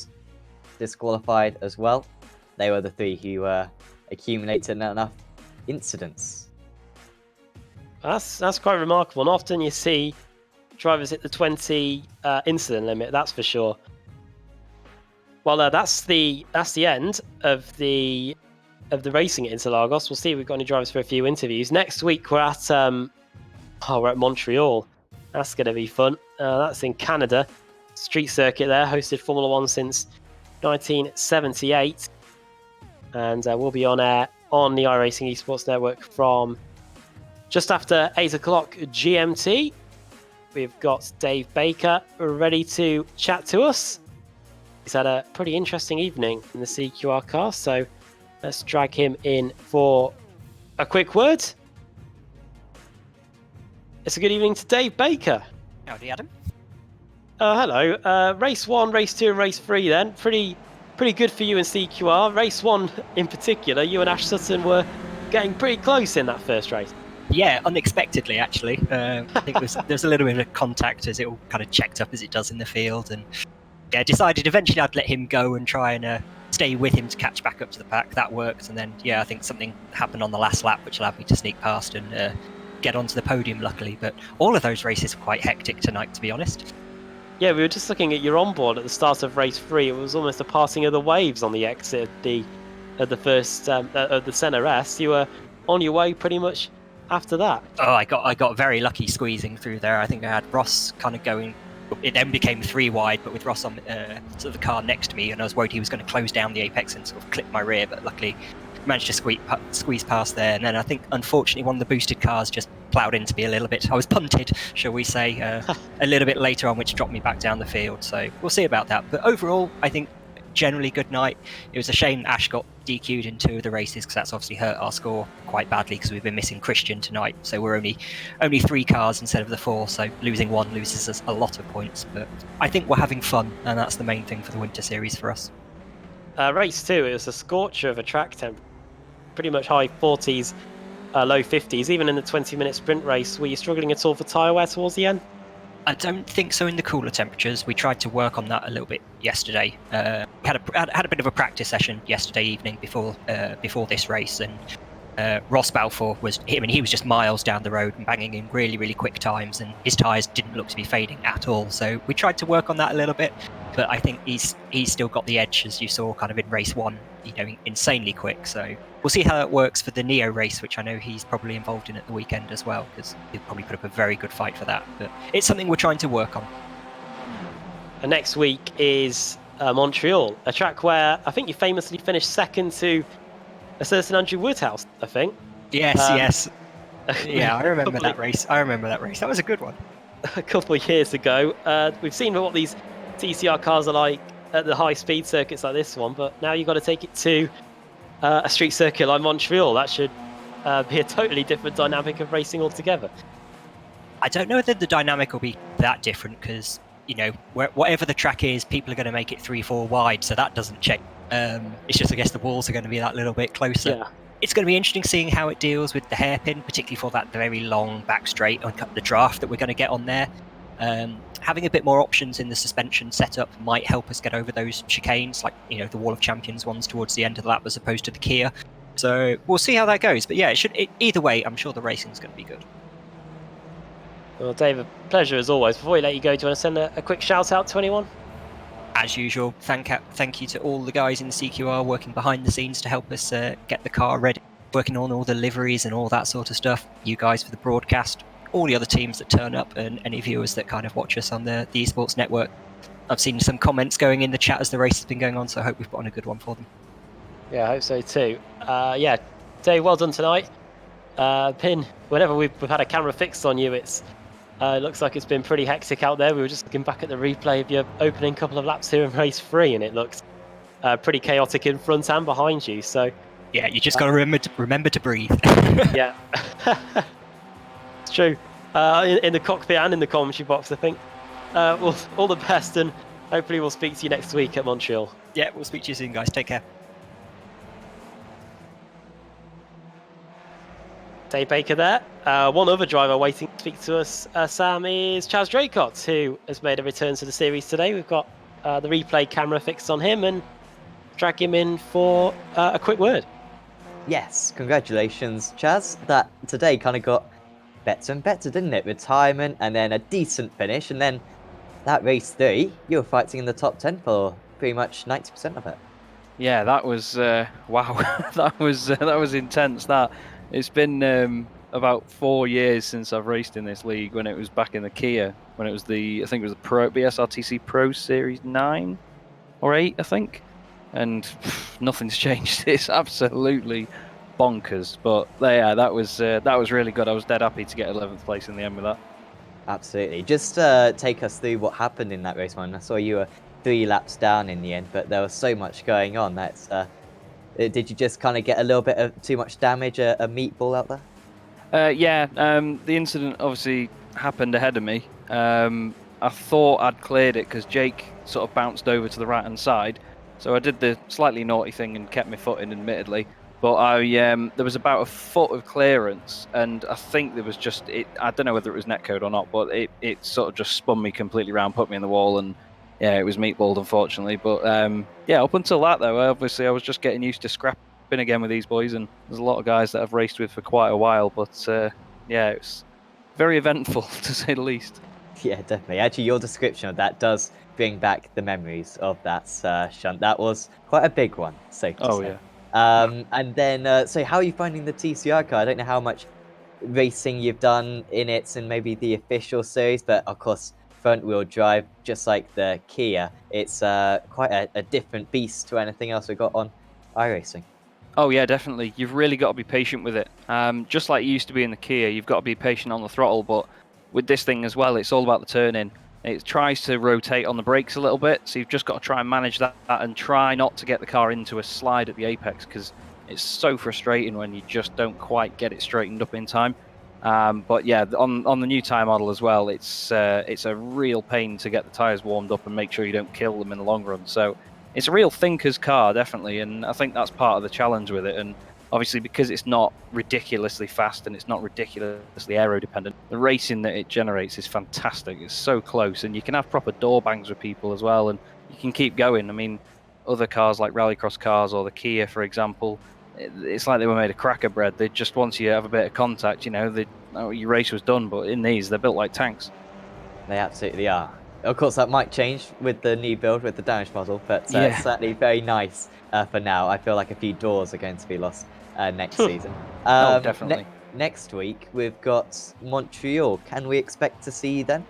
disqualified as well. They were the 3 who accumulated enough incidents. That's quite remarkable. And often you see drivers hit the 20 incident limit, that's for sure. Well, that's the end of the racing at Interlagos. We'll see if we've got any drivers for a few interviews. Next week we're at Montreal. That's going to be fun. That's in Canada. Street circuit there, hosted Formula 1 since 1978. And we'll be on air on the iRacing Esports Network from just after 8 o'clock GMT. We've got Dave Baker ready to chat to us. He's had a pretty interesting evening in the CQR car, so let's drag him in for a quick word. It's a good evening to Dave Baker. Howdy, Adam. Hello. Race 1, Race 2 and Race 3 then. Pretty good for you in CQR. Race 1 in particular, you and Ash Sutton were getting pretty close in that first race. Yeah, unexpectedly, actually. I think there's a little bit of contact as it all kind of checked up as it does in the field. And yeah, decided eventually I'd let him go and try and stay with him to catch back up to the pack. That worked. And then, yeah, I think something happened on the last lap, which allowed me to sneak past and get onto the podium, luckily. But all of those races were quite hectic tonight, to be honest. Yeah, we were just looking at your onboard at the start of race 3. It was almost a passing of the waves on the exit of the first of the Senna S. You were on your way pretty much after that. Oh, I got very lucky squeezing through there. I think I had Ross kind of going. It then became 3 wide, but with Ross on sort of the car next to me, and I was worried he was going to close down the apex and sort of clip my rear. But luckily, managed to squeeze past there. And then I think, unfortunately, one of the boosted cars just ploughed into me a little bit. I was punted, shall we say, a little bit later on, which dropped me back down the field. So we'll see about that. But overall, I think generally good night. It was a shame Ash got DQ'd in 2 of the races because that's obviously hurt our score quite badly because we've been missing Christian tonight. So we're only 3 cars instead of the 4. So losing 1 loses us a lot of points. But I think we're having fun, and that's the main thing for the Winter Series for us. Race 2, it was a scorcher of a track temp. Pretty much high 40s, low 50s. Even in the 20-minute sprint race, were you struggling at all for tyre wear towards the end? I don't think so in the cooler temperatures. We tried to work on that a little bit yesterday. We had a bit of a practice session yesterday evening before this race, and Ross Balfour he was just miles down the road and banging in really, really quick times, and his tyres didn't look to be fading at all. So we tried to work on that a little bit, but I think he's still got the edge, as you saw kind of in race 1, insanely quick. So we'll see how it works for the Neo race, which I know he's probably involved in at the weekend as well, because he'll probably put up a very good fight for that. But it's something we're trying to work on. And next week is Montreal, a track where I think you famously finished second to a certain Andrew Woodhouse, I think. Yes. Yeah, I remember that race. That was a good one. A couple of years ago. We've seen what these TCR cars are like at the high-speed circuits like this one, but now you've got to take it to a street circuit like Montreal. That should be a totally different dynamic of racing altogether. I don't know whether the dynamic will be that different because, whatever the track is, people are going to make it 3-4 wide, so that doesn't change. It's just, I guess, the walls are going to be that little bit closer. It's going to be interesting seeing how it deals with the hairpin, particularly for that very long back straight on the draft that we're going to get on there. Having a bit more options in the suspension setup might help us get over those chicanes, like the Wall of Champions ones towards the end of the lap, as opposed to the Kia. So we'll see how that goes. But yeah, either way, I'm sure the racing's going to be good. Well, David, pleasure as always. Before we let you go, do you want to send a quick shout out to anyone? As usual, thank you to all the guys in the CQR working behind the scenes to help us get the car ready, working on all the liveries and all that sort of stuff. You guys for the broadcast, all the other teams that turn up, and any viewers that kind of watch us on the esports network. I've seen some comments going in the chat as the race has been going on, so I hope we've put on a good one for them. Yeah, I hope so too. Yeah, Dave, well done tonight. Pin, whenever we've had a camera fixed on you, it looks like it's been pretty hectic out there. We were just looking back at the replay of your opening couple of laps here in race 3, and it looks pretty chaotic in front and behind you. So yeah, you just got to remember to breathe. Yeah, it's true. In the cockpit and in the commentary box, I think. Well, all the best, and hopefully we'll speak to you next week at Montreal. Yeah, we'll speak to you soon, guys. Take care. Dave Baker there. One other driver waiting to speak to us, Sam, is Chaz Draycott, who has made a return to the series today. We've got the replay camera fixed on him and drag him in for a quick word. Yes, congratulations, Chaz. That today kind of got better and better, didn't it? Retirement and then a decent finish, and then that race 3, you were fighting in the top 10 for pretty much 90% of it. Yeah, that was wow. that was intense. That it's been about 4 years since I've raced in this league. When it was back in the Kia, when it was I think it was the Pro BSRTC Pro Series 9 or 8, I think. And nothing's changed. It's absolutely bonkers. But yeah, that was really good. I was dead happy to get 11th place in the end with that. Absolutely. Just take us through what happened in that race, man. I saw you were 3 laps down in the end, but there was so much going on. That's did you just kind of get a little bit of too much damage, a meatball out there? Yeah, the incident obviously happened ahead of me. I thought I'd cleared it because Jake sort of bounced over to the right-hand side. So I did the slightly naughty thing and kept my foot in, admittedly. But there was about a foot of clearance, and I think there was just I don't know whether it was netcode or not, but it sort of just spun me completely round, put me in the wall, and yeah, it was meatballed, unfortunately. But yeah, up until that though, obviously I was just getting used to scrapping again with these boys, and there's a lot of guys that I've raced with for quite a while. But yeah, it was very eventful to say the least. Yeah, definitely. Actually, your description of that does bring back the memories of that shunt. That was quite a big one, safe to say. Yeah. And then, so how are you finding the TCR car? I don't know how much racing you've done in it and maybe the official series, but of course, front-wheel drive, just like the Kia, it's quite a different beast to anything else we've got on iRacing. Oh yeah, definitely. You've really got to be patient with it. Just like you used to be in the Kia, you've got to be patient on the throttle, but with this thing as well, it's all about the turn-in. It tries to rotate on the brakes a little bit, so you've just got to try and manage that and try not to get the car into a slide at the apex, because it's so frustrating when you just don't quite get it straightened up in time. But yeah, on the new tyre model as well, it's a real pain to get the tyres warmed up and make sure you don't kill them in the long run. So it's a real thinker's car, definitely, and I think that's part of the challenge with it. And obviously, because it's not ridiculously fast and it's not ridiculously aero dependent, the racing that it generates is fantastic. It's so close, and you can have proper door bangs with people as well, and you can keep going. I mean, other cars like rallycross cars or the Kia, for example, it's like they were made of cracker bread. They just, once you have a bit of contact, your race was done. But in these, they're built like tanks. They absolutely are. Of course, that might change with the new build, with the damage model, but it's certainly very nice for now. I feel like a few doors are going to be lost next season. Oh, definitely. Next week, we've got Montreal. Can we expect to see you then?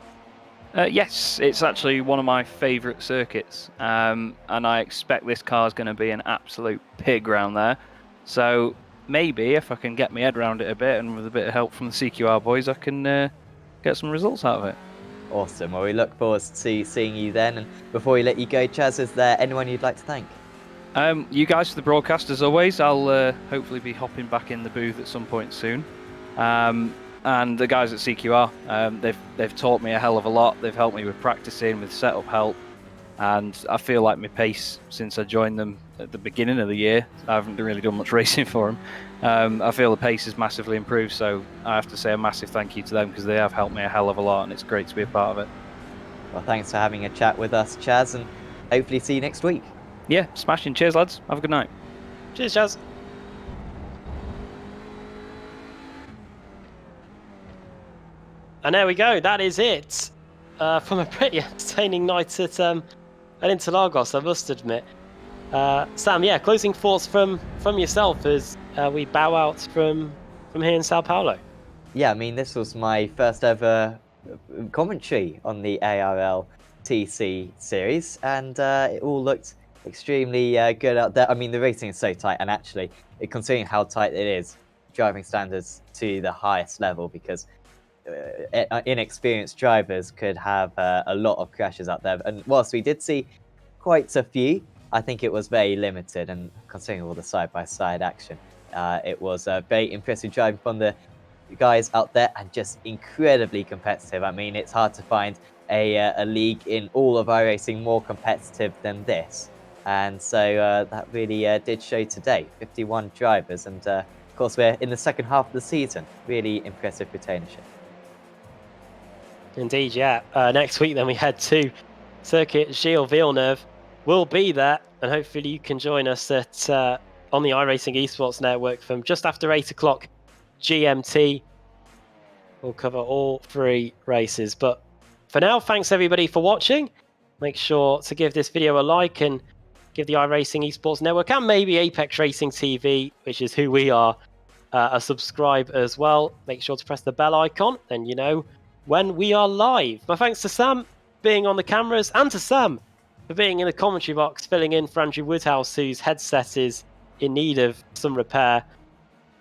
Yes, it's actually one of my favourite circuits, and I expect this car's going to be an absolute pig round there. So maybe if I can get my head around it a bit, and with a bit of help from the CQR boys, I can get some results out of it. Awesome. Well, we look forward to seeing you then. And before we let you go, Chaz, is there anyone you'd like to thank? You guys for the broadcast, as always. I'll hopefully be hopping back in the booth at some point soon. And the guys at CQR, they've taught me a hell of a lot. They've helped me with practicing, with setup help. And I feel like my pace since I joined them at the beginning of the year, I haven't really done much racing for them. I feel the pace has massively improved, so I have to say a massive thank you to them because they have helped me a hell of a lot, and it's great to be a part of it. Well, thanks for having a chat with us, Chaz, and hopefully see you next week. Yeah, smashing. Cheers, lads. Have a good night. Cheers, Chaz. And there we go. That is it from a pretty entertaining night at Interlagos, I must admit. Sam, yeah, closing thoughts from yourself as we bow out from here in Sao Paulo. Yeah, I mean, this was my first ever commentary on the ARL TC series, and it all looked extremely good out there. I mean, the racing is so tight, and actually, considering how tight it is, driving standards to the highest level, because inexperienced drivers could have a lot of crashes out there. And whilst we did see quite a few, I think it was very limited, and considering all the side-by-side action, it was very impressive driving from the guys out there, and just incredibly competitive. I mean, it's hard to find a league in all of iRacing more competitive than this, and so that really did show today. 51 drivers, and of course we're in the second half of the season. Really impressive retainership. Indeed, yeah. Next week then we head to Circuit Gilles Villeneuve. We'll be there, and hopefully you can join us at on the iRacing Esports Network from just after 8 o'clock GMT. We'll cover all 3 races. But for now, thanks everybody for watching. Make sure to give this video a like and give the iRacing Esports Network and maybe Apex Racing TV, which is who we are, a subscribe as well. Make sure to press the bell icon, then you know when we are live. My thanks to Sam being on the cameras, and to Sam for being in the commentary box, filling in for Andrew Woodhouse, whose headset is in need of some repair.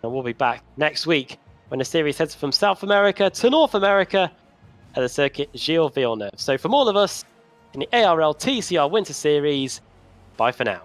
And we'll be back next week when the series heads from South America to North America at the Circuit Gilles Villeneuve. So from all of us in the ARL TCR Winter Series, bye for now.